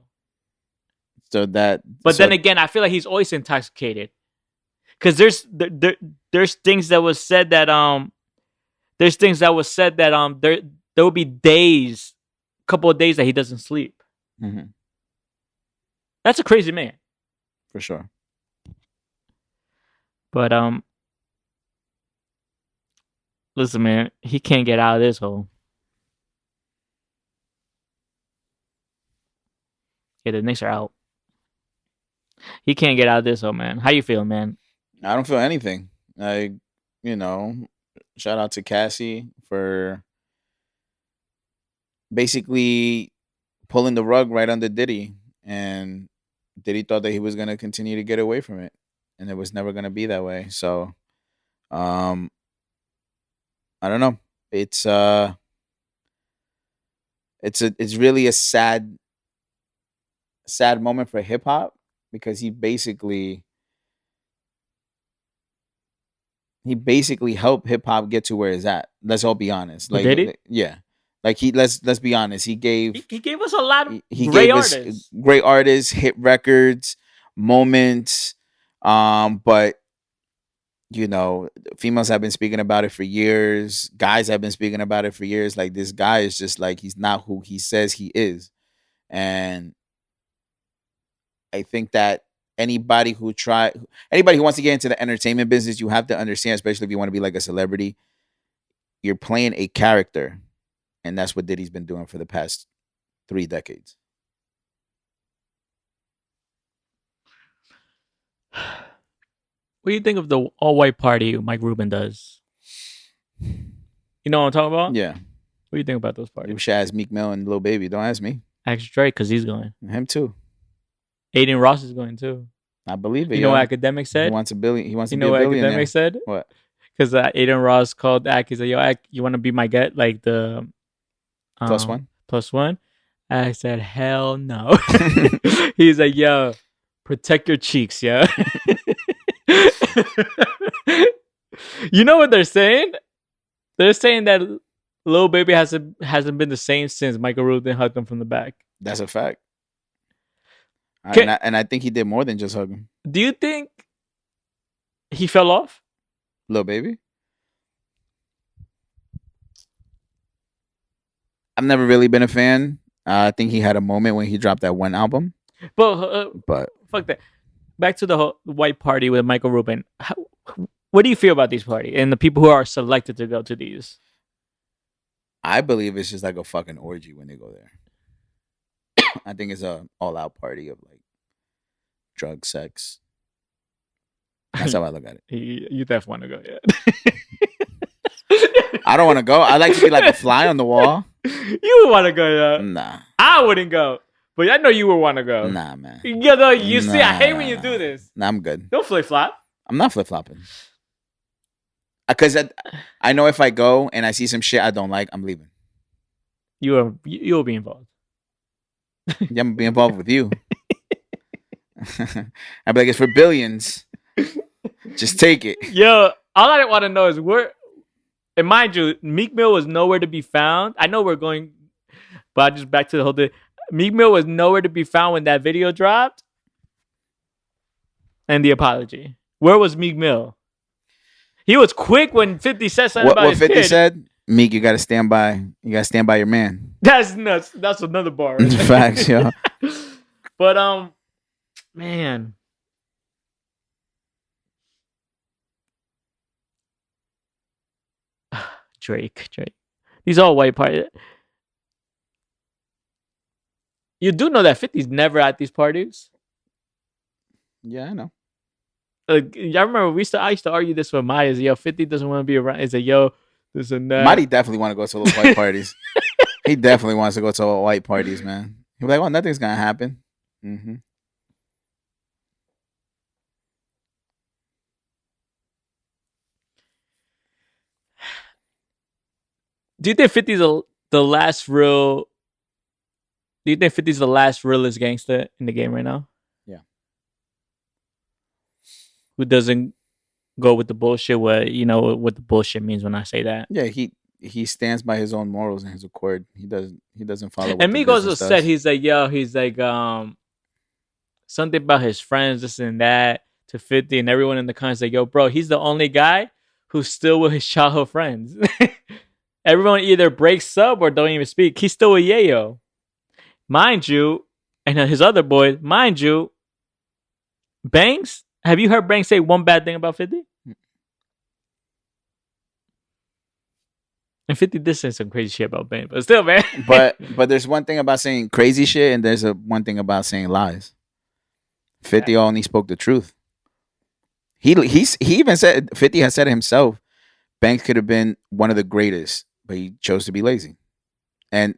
A: But then again, I feel like he's always intoxicated. Because there's things that was said that there will be days, couple of days that he doesn't sleep.
B: Mm-hmm.
A: That's a crazy man,
B: for sure.
A: But listen, man, he can't get out of this hole. Yeah, the Knicks are out. He can't get out of this hole, man. How you feel, man?
B: I don't feel anything. Shout out to Cassie for basically pulling the rug right under Diddy. And Diddy thought that he was going to continue to get away from it. And it was never going to be that way. So, I don't know. It's really a sad moment for hip hop, because he basically helped hip hop get to where it's at. Let's all be honest. Like,
A: did he?
B: Yeah. Like let's be honest. He gave
A: us a lot of great artists.
B: Great artists, hit records, moments. But females have been speaking about it for years. Guys have been speaking about it for years. Like, this guy is just like, he's not who he says he is. And I think that anybody who wants to get into the entertainment business, you have to understand, especially if you want to be like a celebrity, you're playing a character. and that's what Diddy's been doing for the past 3 decades.
A: What do you think of the all-white party Mike Rubin does? You know what I'm talking about?
B: Yeah.
A: What do you think about those parties?
B: You should ask Meek Mill and Lil Baby. Don't ask me.
A: Ask Drake because he's going.
B: Him too.
A: Aiden Ross is going too.
B: I believe it.
A: You know what Academic said?
B: He wants a billion. He wants to
A: You
B: be
A: know
B: a
A: what
B: billionaire.
A: Academic said?
B: What?
A: Because Aiden Ross called Ak. He's like, yo, Ak, you want to be my get like the
B: Plus one?
A: Plus one? I said, hell no. He's like, yo, protect your cheeks, yo. You know what they're saying? They're saying that Lil Baby hasn't been the same since Michael Rubin hugged him from the back.
B: That's a fact.
A: Okay.
B: And I think he did more than just hug him.
A: Do you think he fell off?
B: Lil Baby? I've never really been a fan. I think he had a moment when he dropped that one album.
A: But fuck that. Back to the whole white party with Michael Rubin. What do you feel about these parties and the people who are selected to go to these?
B: I believe it's just like a fucking orgy when they go there. I think it's a all-out party of like drug, sex. That's how I look at it.
A: You definitely want to go, yeah.
B: I don't want to go. I like to be like a fly on the wall.
A: You would want to go, yeah.
B: Nah.
A: I wouldn't go. But I know you would want to go.
B: Nah, man.
A: You see, I hate when you do this.
B: Nah, I'm good.
A: Don't flip-flop.
B: I'm not flip-flopping. Because I know if I go and I see some shit I don't like, I'm leaving.
A: You'll be involved.
B: Yeah, I'm gonna be involved with you. I'd be like, it's for billions. Just take it.
A: Yo, all I want to know is where. And mind you, Meek Mill was nowhere to be found. I know we're going, but just back to the whole thing. Meek Mill was nowhere to be found when that video dropped. And the apology. Where was Meek Mill? He was quick when 50 said something about
B: what
A: his
B: 50
A: kid.
B: said? Meek, you gotta stand by. You gotta stand by your man.
A: That's nuts. That's another bar. Right?
B: Facts, yo.
A: But man. Drake. These all white parties. You do know that 50's never at these parties.
B: Yeah, I know.
A: I remember I used to argue this with Maya. Yo, 50 doesn't want to be around. It's a yo, this and that.
B: Marty definitely want to go to those white parties. He definitely wants to go to all white parties, man. He'll be like, well, nothing's gonna happen. Mm-hmm.
A: Do you think 50's the last real? Do you think 50's the last realest gangster in the game right now?
B: Yeah.
A: Who doesn't go with the bullshit? What what the bullshit means when I say that?
B: Yeah, he stands by his own morals and his accord. He doesn't follow.
A: And Meek also said he's like something about his friends, this and that to 50, and everyone in the comments like, yo, bro, he's the only guy who's still with his childhood friends. Everyone either breaks up or don't even speak. He's still with Yayo. Mind you, and his other boys, mind you, Banks, have you heard Banks say one bad thing about 50? And 50 did say some crazy shit about Banks, but still, man.
B: but there's one thing about saying crazy shit, and there's one thing about saying lies. 50 only spoke the truth. He even said, 50 has said it himself, Banks could have been one of the greatest, but he chose to be lazy. And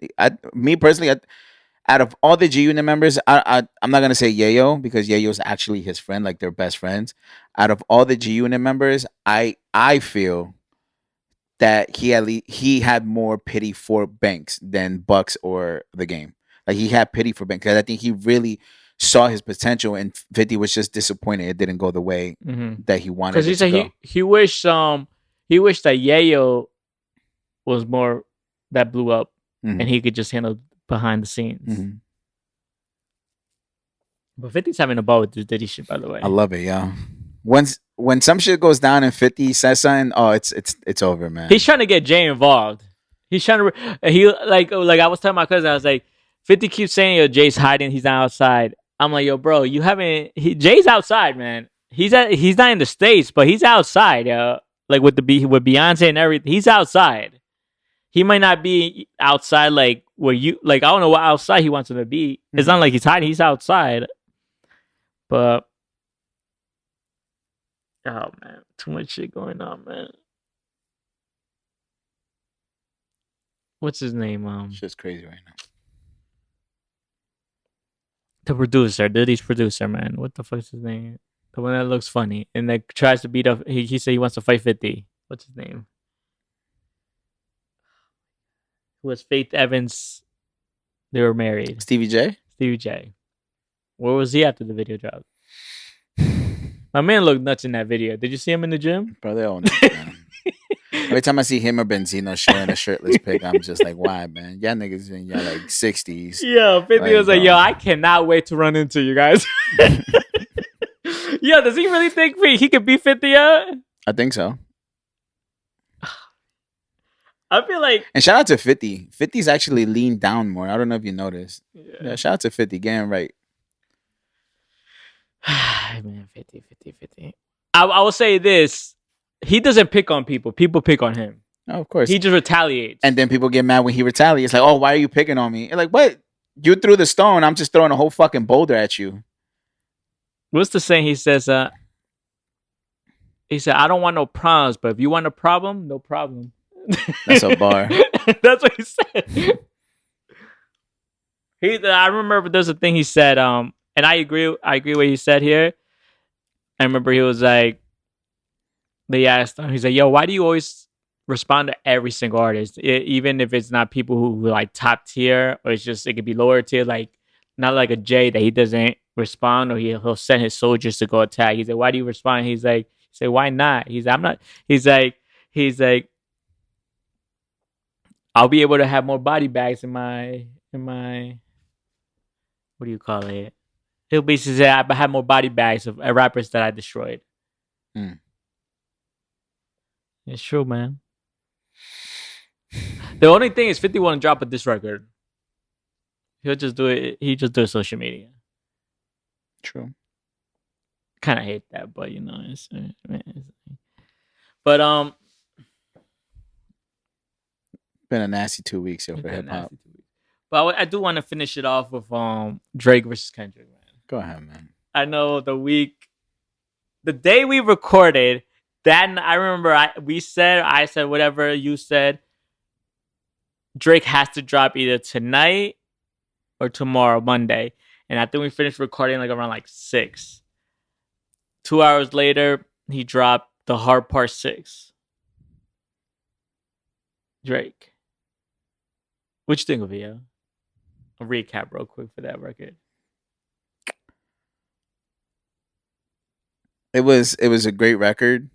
B: me personally, out of all the G Unit members, I'm not gonna say Yayo because Yayo's actually his friend, like they're best friends. Out of all the G Unit members, I feel that he had more pity for Banks than Bucks or the game. Like he had pity for Banks because I think he really saw his potential, and 50 was just disappointed it didn't go the way that he wanted.
A: Because he said he wished that Yayo was more that blew up, and he could just handle behind the scenes. But 50's having a ball with the Diddy shit, by the way.
B: I love it, yeah. When some shit goes down and 50 says something, oh, it's over, man.
A: He's trying to get Jay involved. He's trying to like I was telling my cousin, I was like, 50 keeps saying, yo, Jay's hiding, he's not outside. I'm like, yo, bro, Jay's outside, man. He's not in the States, but he's outside, yo. Like with Beyonce and everything, he's outside. he might not be outside like where you like. I don't know what outside he wants him to be. It's not like he's hiding. He's outside, but oh man, too much shit going on, man. What's his name?
B: Shit's crazy right now.
A: The producer, Diddy's producer, man. What the fuck's his name? The one that looks funny and that tries to beat up. He said he wants to fight 50. What's his name? Who was Faith Evans? They were married.
B: Stevie J.
A: Stevie J. Where was he after the video dropped? My man looked nuts in that video. Did you see him in the gym?
B: Bro, they all nuts, man. Every time I see him or Benzino sharing a shirtless pic, I'm just like, why, man? Y'all niggas in y'all like 60s.
A: Yeah, 50 was like, yo, I cannot wait to run into you guys. Yo, does he really think he could beat 50 out?
B: I think so.
A: I feel like...
B: And shout out to 50. 50's actually leaned down more. I don't know if you noticed. Yeah, shout out to 50. Getting right.
A: Man, 50. I will say this. He doesn't pick on people. People pick on him.
B: Oh, of course.
A: He just retaliates.
B: And then people get mad when he retaliates. Like, oh, why are you picking on me? You're like, what? You threw the stone. I'm just throwing a whole fucking boulder at you.
A: What's the saying? He says, he said, I don't want no problems, but if you want a problem, no problem.
B: That's a bar.
A: That's what he said. I remember there's a thing he said, and I agree what he said here. I remember he was like, they asked him, he's like, yo, why do you always respond to every single artist? Even if it's not people who like top tier, or it's just, it could be lower tier, like not like a Jay that he doesn't respond, or he'll send his soldiers to go attack. He's like, why do you respond? He said, why not? He's like, I'm not, he's like, I'll be able to have more body bags in my, what do you call it? He'll basically say, I have more body bags of rappers that I destroyed. It's true, man. The only thing is 50 want to drop a diss record. He'll just do it. He just do it social media.
B: True.
A: Kind of hate that, but you know, but
B: been a nasty 2 weeks here for hip hop.
A: But I do want to finish it off with Drake versus Kendrick, man.
B: Go ahead, man.
A: I know the day we recorded. Then I remember I said whatever you said. Drake has to drop either tonight or tomorrow, Monday. And I think we finished recording like around like 6. 2 hours later, he dropped The Hard Part 6. Drake. What you think of it, yo? A recap real quick for that record.
B: It was a great record.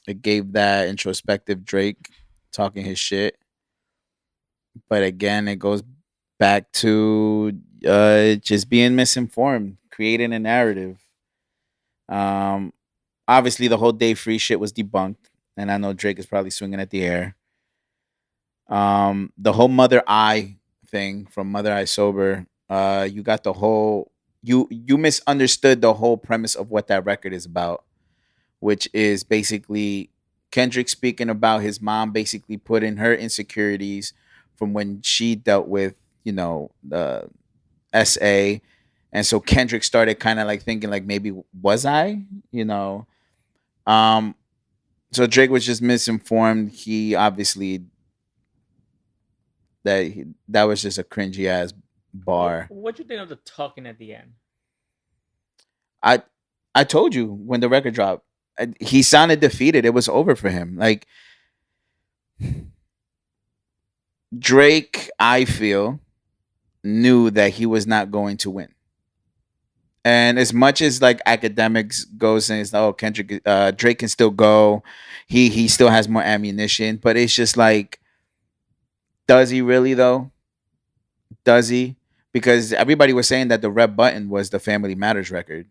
B: It gave that introspective Drake talking his shit, but again, it goes back to just being misinformed, creating a narrative. Obviously, the whole Day Free shit was debunked, and I know Drake is probably swinging at the air. The whole Mother Eye thing from Mother Eye Sober, you got the whole you misunderstood the whole premise of what that record is about, which is basically Kendrick speaking about his mom basically putting her insecurities from when she dealt with, the SA. And so Kendrick started kind of like thinking like, maybe was I, so Drake was just misinformed. He obviously, that was just a cringy ass bar.
A: What do you think of the talking at the end?
B: I told you when the record dropped, he sounded defeated. It was over for him. Like Drake, I feel, knew that he was not going to win. And as much as like academics go saying, oh, Drake can still go. He still has more ammunition, but it's just like, does he really though? Does he? Because everybody was saying that the Red Button was the Family Matters record.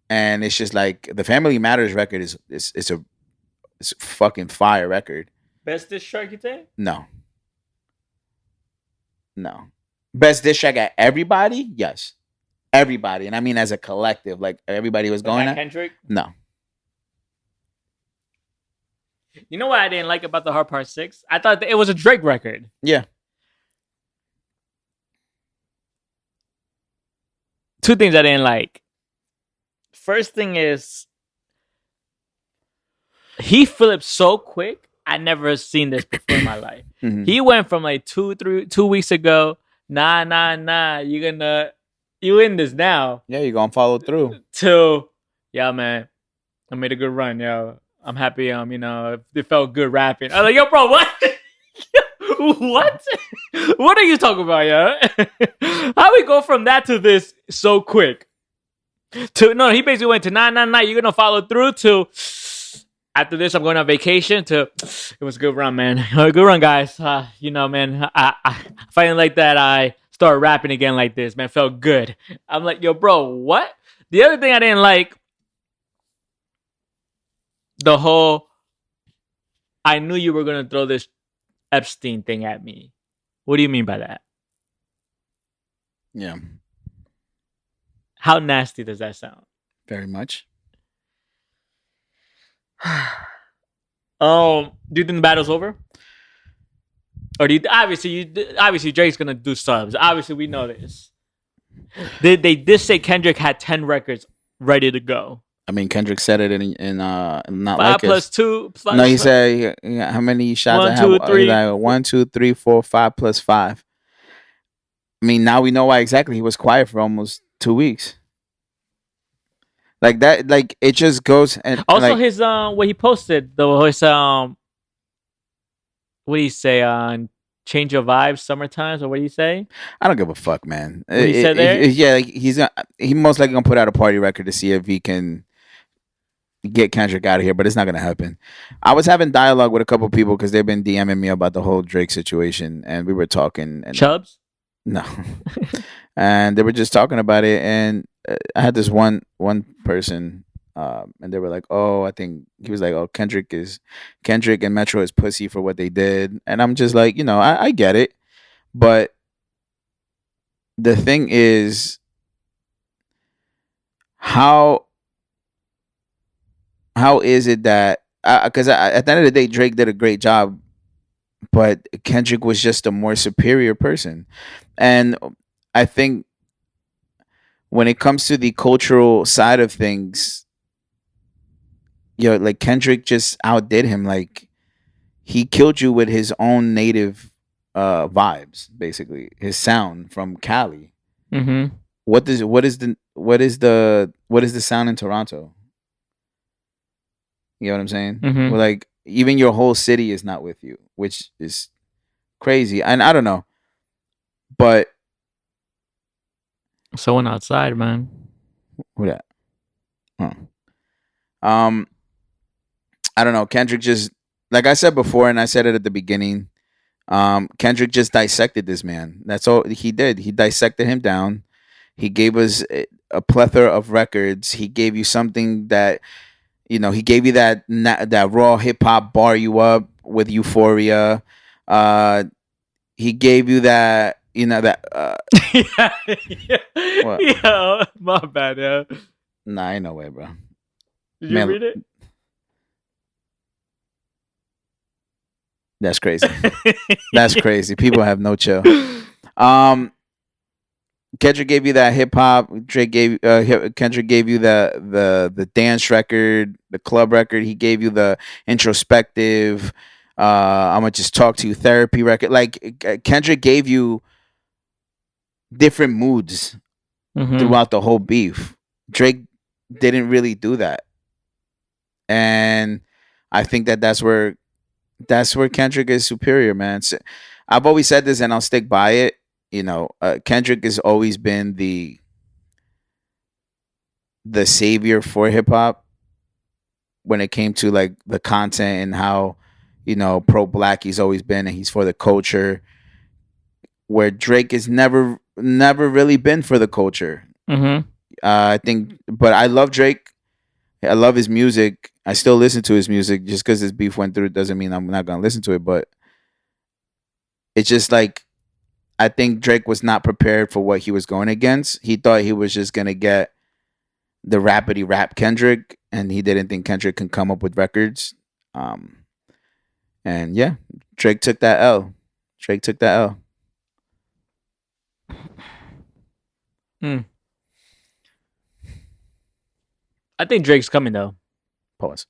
B: And it's just like the Family Matters record is a fucking fire record.
A: Best diss track, you think?
B: No. Best diss track at everybody? Yes. Everybody. And I mean as a collective. Like everybody was going at
A: Kendrick?
B: No.
A: You know what I didn't like about the Hard Part 6? I thought that it was a Drake record.
B: Yeah.
A: Two things I didn't like. First thing is he flipped so quick. I never seen this before in my life.
B: Mhm.
A: He went from like 2 weeks ago. Nah. You in this now?
B: Yeah, you're gonna follow through.
A: To yeah, man. I made a good run, yo. I'm happy. It felt good rapping. I was like, yo, bro, what? What? What are you talking about, yo? How we go from that to this so quick? No, he basically went to nah. You're gonna follow through to. After this, I'm going on vacation. To it was a good run, man. Good run, guys. Man. I finally like that. I started rapping again like this, man. Felt good. I'm like, yo, bro, what? The other thing I didn't like, the whole. I knew you were gonna throw this Epstein thing at me. What do you mean by that?
B: Yeah.
A: How nasty does that sound?
B: Very much.
A: Do you think the battle's over? Or do you obviously Drake's gonna do subs. Obviously, we know this. They did say Kendrick had 10 records ready to go.
B: I mean, Kendrick said it in not
A: 5
B: like
A: plus 2.
B: No, he said how many shots
A: 1,
B: I
A: 2,
B: have?
A: 3.
B: Like 1, 2, 3, 4, 5 plus 5. I mean, now we know why exactly he was quiet for almost 2 weeks. Like that, like it just goes and
A: Also,
B: like,
A: his what he posted though, his what do you say on Change Your Vibes, Summertimes, or what do you say?
B: I don't give a fuck, man.
A: What he said there?
B: Yeah, like he most likely gonna put out a party record to see if he can get Kendrick out of here, but it's not gonna happen. I was having dialogue with a couple people because they've been DMing me about the whole Drake situation, and we were talking. And
A: Chubbs?
B: No, and they were just talking about it, and I had this one person, and they were like, "Oh, I think," he was like, "Oh, Kendrick and Metro is pussy for what they did," and I'm just like, I get it, but the thing is, how is it that because at the end of the day, Drake did a great job, but Kendrick was just a more superior person, and I think when it comes to the cultural side of things, like Kendrick just outdid him. Like he killed you with his own native vibes, basically his sound from Cali.
A: Mm-hmm.
B: What is the sound in Toronto? You know what I'm saying?
A: Mm-hmm.
B: Well, like even your whole city is not with you, which is crazy. And I don't know, but
A: someone outside, man.
B: Who that? Huh. I don't know. Kendrick just, like I said before, and I said it at the beginning. Kendrick just dissected this man. That's all he did. He dissected him down. He gave us a plethora of records. He gave you something that, he gave you that raw hip hop bar you up with Euphoria. He gave you that,
A: Yeah, my bad, yeah.
B: Nah, ain't no way, bro.
A: Did you read it?
B: That's crazy. That's crazy. People have no chill. Kendrick gave you that hip hop. Kendrick gave you the dance record, the club record. He gave you the introspective. I'm gonna just talk to you therapy record. Like Kendrick gave you different moods throughout the whole beef. Drake didn't really do that, and I think that's where Kendrick is superior, man. So, I've always said this, and I'll stick by it. Kendrick has always been the savior for hip hop when it came to like the content and how pro black he's always been, and he's for the culture. Where Drake has never really been for the culture. I think, but I love Drake. I love his music. I still listen to his music. Just because his beef went through doesn't mean I'm not gonna listen to it. But it's just like, I think Drake was not prepared for what he was going against. He thought he was just gonna get the rapidy rap Kendrick, and he didn't think Kendrick can come up with records. And yeah, Drake took that L. Drake took that L.
A: Mm. I think Drake's coming though.
B: Pause.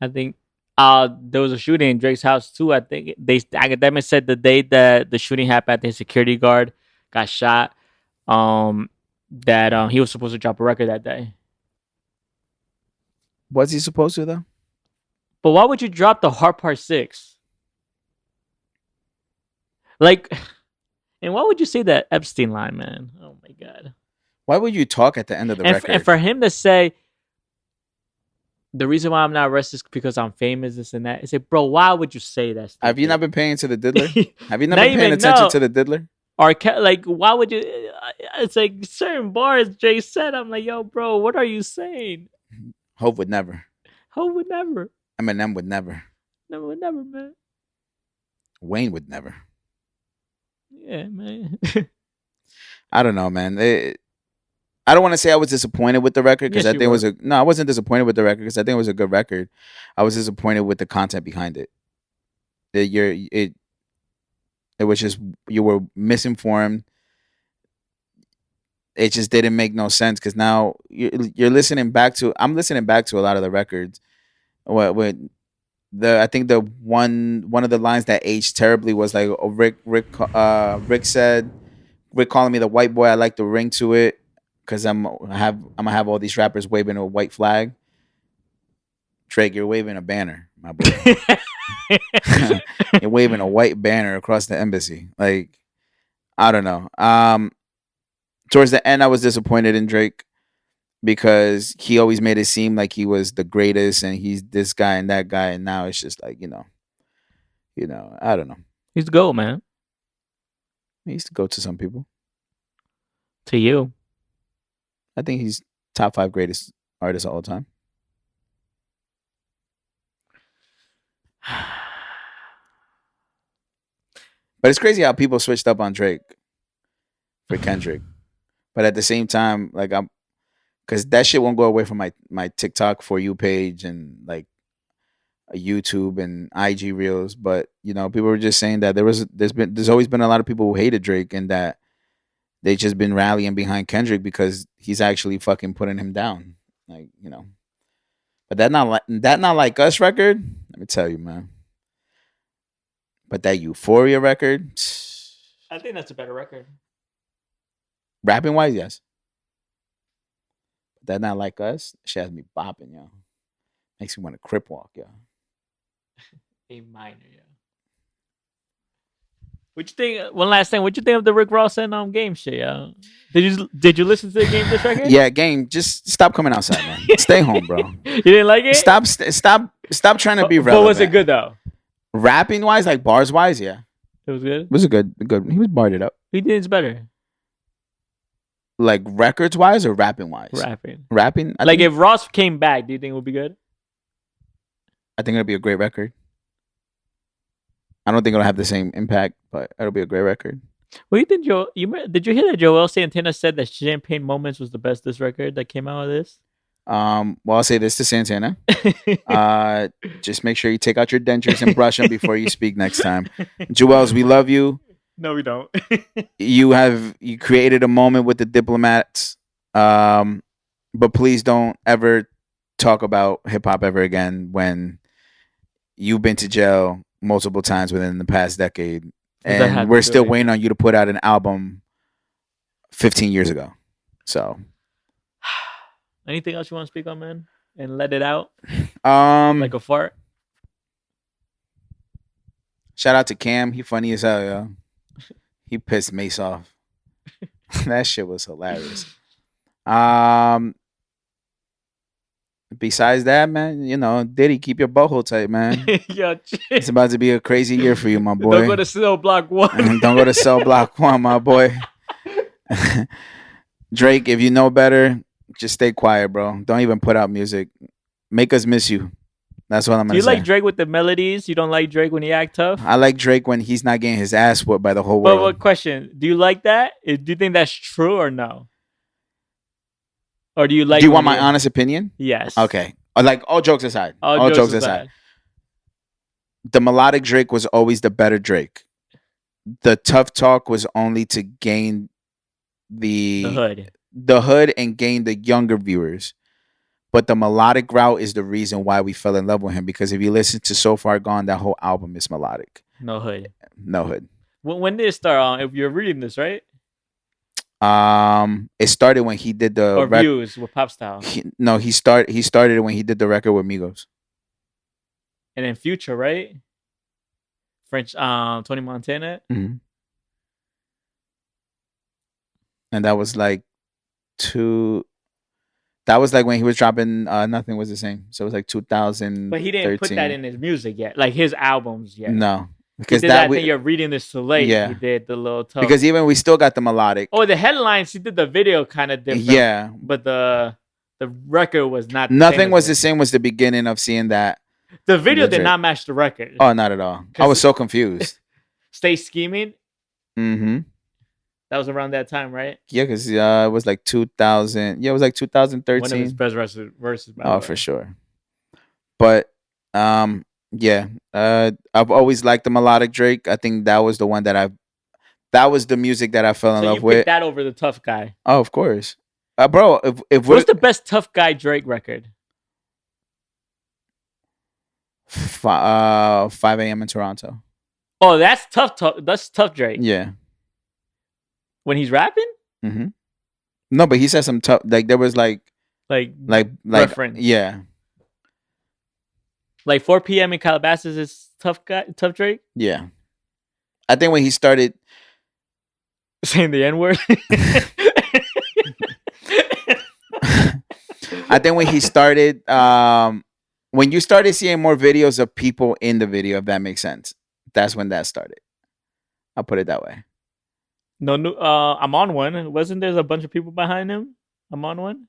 A: I think there was a shooting in Drake's house too. I think the academic said the day that the shooting happened, I think security guard got shot. That he was supposed to drop a record that day.
B: Was he supposed to though?
A: But why would you drop the Hard Part 6? Like, and why would you say that Epstein line, man? Oh my god.
B: Why would you talk at the end of the record?
A: And for him to say the reason why I'm not arrested is because I'm famous, this and that. It's like, bro, why would you say that?
B: Have you not been paying to the Diddler? Have you not been paying attention to the Diddler?
A: Or like, why would you? It's like certain bars Jay said. I'm like, yo, bro, what are you saying?
B: Hope would never.
A: Hope would never.
B: Eminem would never.
A: Never would never, man.
B: Wayne would never.
A: Yeah, man.
B: I don't know, man. I don't want to say I was disappointed with the record because I think it was I wasn't disappointed with the record because I think it was a good record. I was disappointed with the content behind it. It was just you were misinformed. It just didn't make no sense because now you're listening back to. I'm listening back to a lot of the records. What I think the one of the lines that aged terribly was like Rick said, Rick calling me the white boy. I like the ring to it. Because I'm gonna have all these rappers waving a white flag. Drake, you're waving a banner, my boy. You're waving a white banner across the embassy. Like, I don't know. Towards the end, I was disappointed in Drake because he always made it seem like he was the greatest and he's this guy and that guy, and now it's just like I don't know.
A: He's the GOAT, man.
B: He used to go to some people.
A: To you.
B: I think he's top 5 greatest artists of all time. But it's crazy how people switched up on Drake for Kendrick. But at the same time, like because that shit won't go away from my TikTok For You page and like YouTube and IG reels. But people were just saying that there's always been a lot of people who hated Drake and that they just been rallying behind Kendrick because he's actually fucking putting him down. Like, But that not like us record, let me tell you, man. But that Euphoria record,
A: I think that's a better record.
B: Rapping wise, yes. But that not like us, shit has me bopping, yo. Makes me want to crip walk, yo.
A: A minor, yo. What you think? One last thing. What you think of the Rick Ross and Game shit, yo? Did you listen to the Game this record?
B: Yeah, Game. Just stop coming outside, man. Stay home, bro.
A: You didn't like it?
B: Stop trying to be relevant.
A: But was it good though?
B: Rapping wise, like bars wise, yeah.
A: It was good.
B: It was good. He was barred it up.
A: He did his better.
B: Like records wise or rapping wise? Rapping.
A: Like if Ross came back, do you think it would be good?
B: I think it'll be a great record. I don't think it'll have the same impact, but it'll be a great record.
A: What do you think, did you hear that Joel Santana said that Champagne Moments was the best this record that came out of this?
B: Well, I'll say this to Santana. Just make sure you take out your dentures and brush them before you speak next time. Joels, we love you.
A: No, we don't.
B: You created a moment with the diplomats. But please don't ever talk about hip hop ever again when you've been to jail multiple times within the past decade. And we're still waiting on you to put out an album 15 years ago. So
A: anything else you want to speak on, man? And let it out?
B: Like
A: a fart.
B: Shout out to Cam. He funny as hell, yo. He pissed Mace off. That shit was hilarious. Besides that, man, Diddy, keep your butthole tight, man.
A: Yo,
B: it's about to be a crazy year for you, my boy.
A: Don't go to Cell Block 1.
B: Don't go to Cell Block 1, my boy. Drake, if you know better, just stay quiet, bro. Don't even put out music. Make us miss you. That's what I'm going to say.
A: Do you like Drake with the melodies? You don't like Drake when he act tough?
B: I like Drake when he's not getting his ass whooped by the whole world.
A: But what question? Do you like that? Do you think that's true or no? Or do you like?
B: Do you want my honest opinion?
A: Yes.
B: Okay. Like all jokes aside. All jokes aside. the melodic Drake was always the better Drake. The tough talk was only to gain
A: The
B: the
A: hood.
B: hood and gain the younger viewers. But the melodic route is the reason why we fell in love with him. Because if you listen to So Far Gone, that whole album is melodic.
A: No hood.
B: No hood.
A: When did it start? If you're reading this, right?
B: It started when he did the
A: Or views with Pop Style.
B: he started when he did the record with Migos.
A: And then Future, right? French Tony Montana.
B: Mm-hmm. And that was like that was like when he was dropping Nothing Was the Same. So it was like 2000.
A: But he didn't put that in his music yet, like his albums yet.
B: No.
A: Because that thing you're reading this so late. Yeah. He did the little tough.
B: Because even we still got the melodic.
A: Oh, the headlines, he did the video kind of different.
B: Yeah.
A: But the record was not the
B: Nothing Was the Same was the beginning of seeing that.
A: The video did not match the record.
B: Oh, not at all. I was so confused.
A: Stay Scheming.
B: Mm-hmm.
A: That was around that time, right?
B: Yeah, because it was like 2000. Yeah, it was like 2013. One of his
A: best verses.
B: Oh, for sure. But yeah, I've always liked the melodic Drake. I think that was the one that was the music that I fell in love with.
A: That over the Tough Guy.
B: Oh, of course, bro. If
A: what's the best Tough Guy Drake record?
B: 5 a.m. in Toronto.
A: Oh, that's tough. That's tough Drake.
B: Yeah.
A: When he's rapping?
B: Mm-hmm. No, but he said some tough. Like there was like
A: reference.
B: Yeah.
A: Like 4 p.m. in Calabasas is tough Drake.
B: Yeah. I think when he started
A: saying the N-word.
B: I think when he started, when you started seeing more videos of people in the video, if that makes sense, that's when that started. I'll put it that way.
A: No, I'm on one. Wasn't there a bunch of people behind him? I'm on one.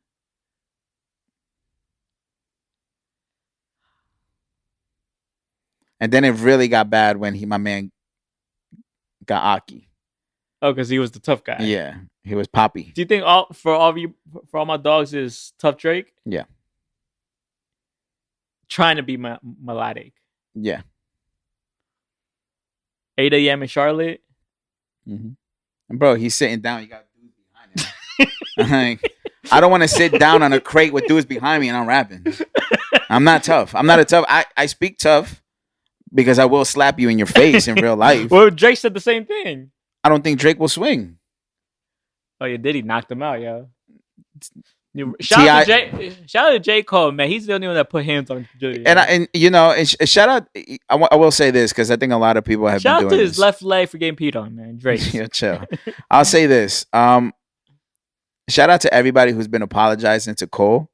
B: And then it really got bad when my man got Aki.
A: Oh, because he was the tough guy.
B: Yeah, he was Poppy.
A: Do you think all my dogs is tough Drake?
B: Yeah.
A: Trying to be melodic.
B: Yeah.
A: 8 a.m. in Charlotte.
B: Mm-hmm. And bro, he's sitting down. You got dudes behind him. I don't want to sit down on a crate with dudes behind me and I'm rapping. I'm not tough. I'm not a tough. I speak tough because I will slap you in your face in real life.
A: Well, Drake said the same thing.
B: I don't think Drake will swing.
A: Oh, yeah, did he knocked him out, yo? Shout out to J. Cole, man. He's the only one that put hands on Julian.
B: And shout out. I will say this because I think a lot of people have been doing this.
A: Shout out to his left leg for getting peed on, man. Drake.
B: Yeah, chill. I'll say this. Shout out to everybody who's been apologizing to Cole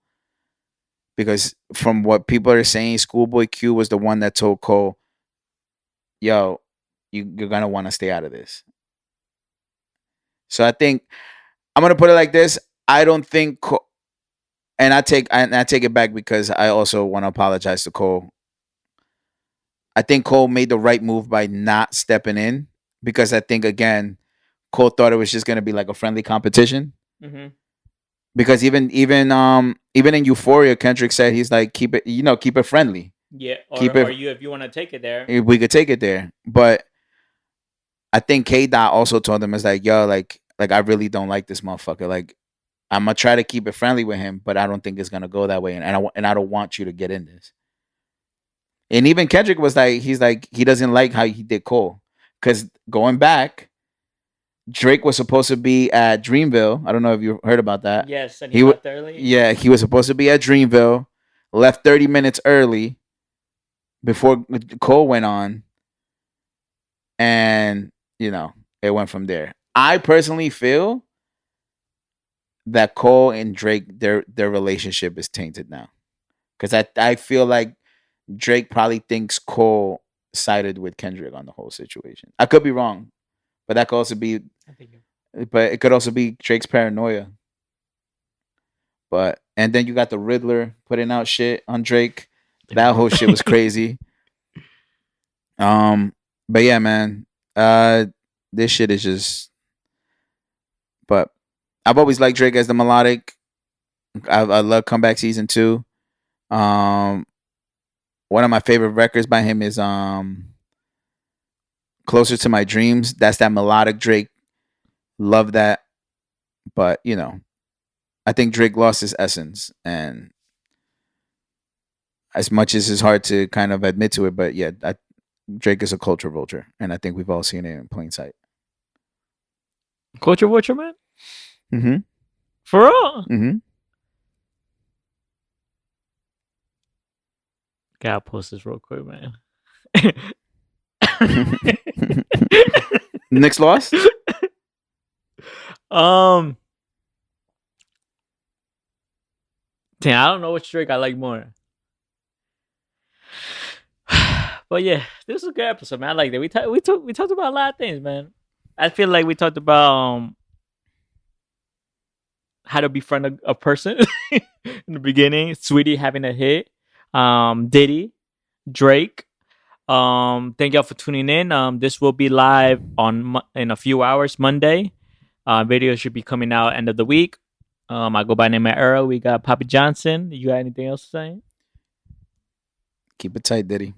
B: because from what people are saying, Schoolboy Q was the one that told Cole, "Yo, you're gonna want to stay out of this." So I think I'm gonna put it like this. I don't think Cole, and I take it back because I also want to apologize to Cole. I think Cole made the right move by not stepping in because I think again, Cole thought it was just gonna be like a friendly competition. Mm-hmm. Because even in Euphoria, Kendrick said he's like keep it friendly.
A: Yeah, or you if you want to take it there,
B: we could take it there. But I think K Dot also told him, it's like, yo, like I really don't like this motherfucker. Like I'm gonna try to keep it friendly with him, but I don't think it's gonna go that way, and I don't want you to get in this. And even Kendrick was like, he's like he doesn't like how he did Cole, because going back, Drake was supposed to be at Dreamville. I don't know if you heard about that.
A: Yes, and he left early.
B: Yeah, he was supposed to be at Dreamville, left 30 minutes early before Cole went on, and it went from there. I personally feel that Cole and Drake, their relationship is tainted now, because I feel like Drake probably thinks Cole sided with Kendrick on the whole situation. I could be wrong, but that could also be. But it could also be Drake's paranoia. And then you got the Riddler putting out shit on Drake. That whole shit was crazy. But yeah, man. This shit is just. But I've always liked Drake as the melodic. I love Comeback Season 2. one of my favorite records by him is Closer to My Dreams. That's that melodic Drake. Love that. But, I think Drake lost his essence. And as much as it's hard to kind of admit to it, but yeah, Drake is a culture vulture. And I think we've all seen it in plain sight.
A: Culture vulture, man?
B: Mm-hmm.
A: For real?
B: Mm-hmm.
A: Gotta post this real quick, man.
B: Next loss?
A: Damn, I don't know which Drake I like more. But yeah, this is a good episode, man. I like that. We talked about a lot of things, man. I feel like we talked about how to befriend a person in the beginning. Sweetie having a hit. Diddy, Drake. Thank y'all for tuning in. This will be live in a few hours, Monday. Video should be coming out end of the week. I go by name of Earl. We got Papijohnson. You got anything else to say?
B: Keep it tight, Diddy.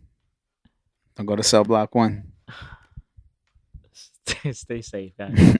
B: Don't go to cell block 1.
A: Stay safe, guys.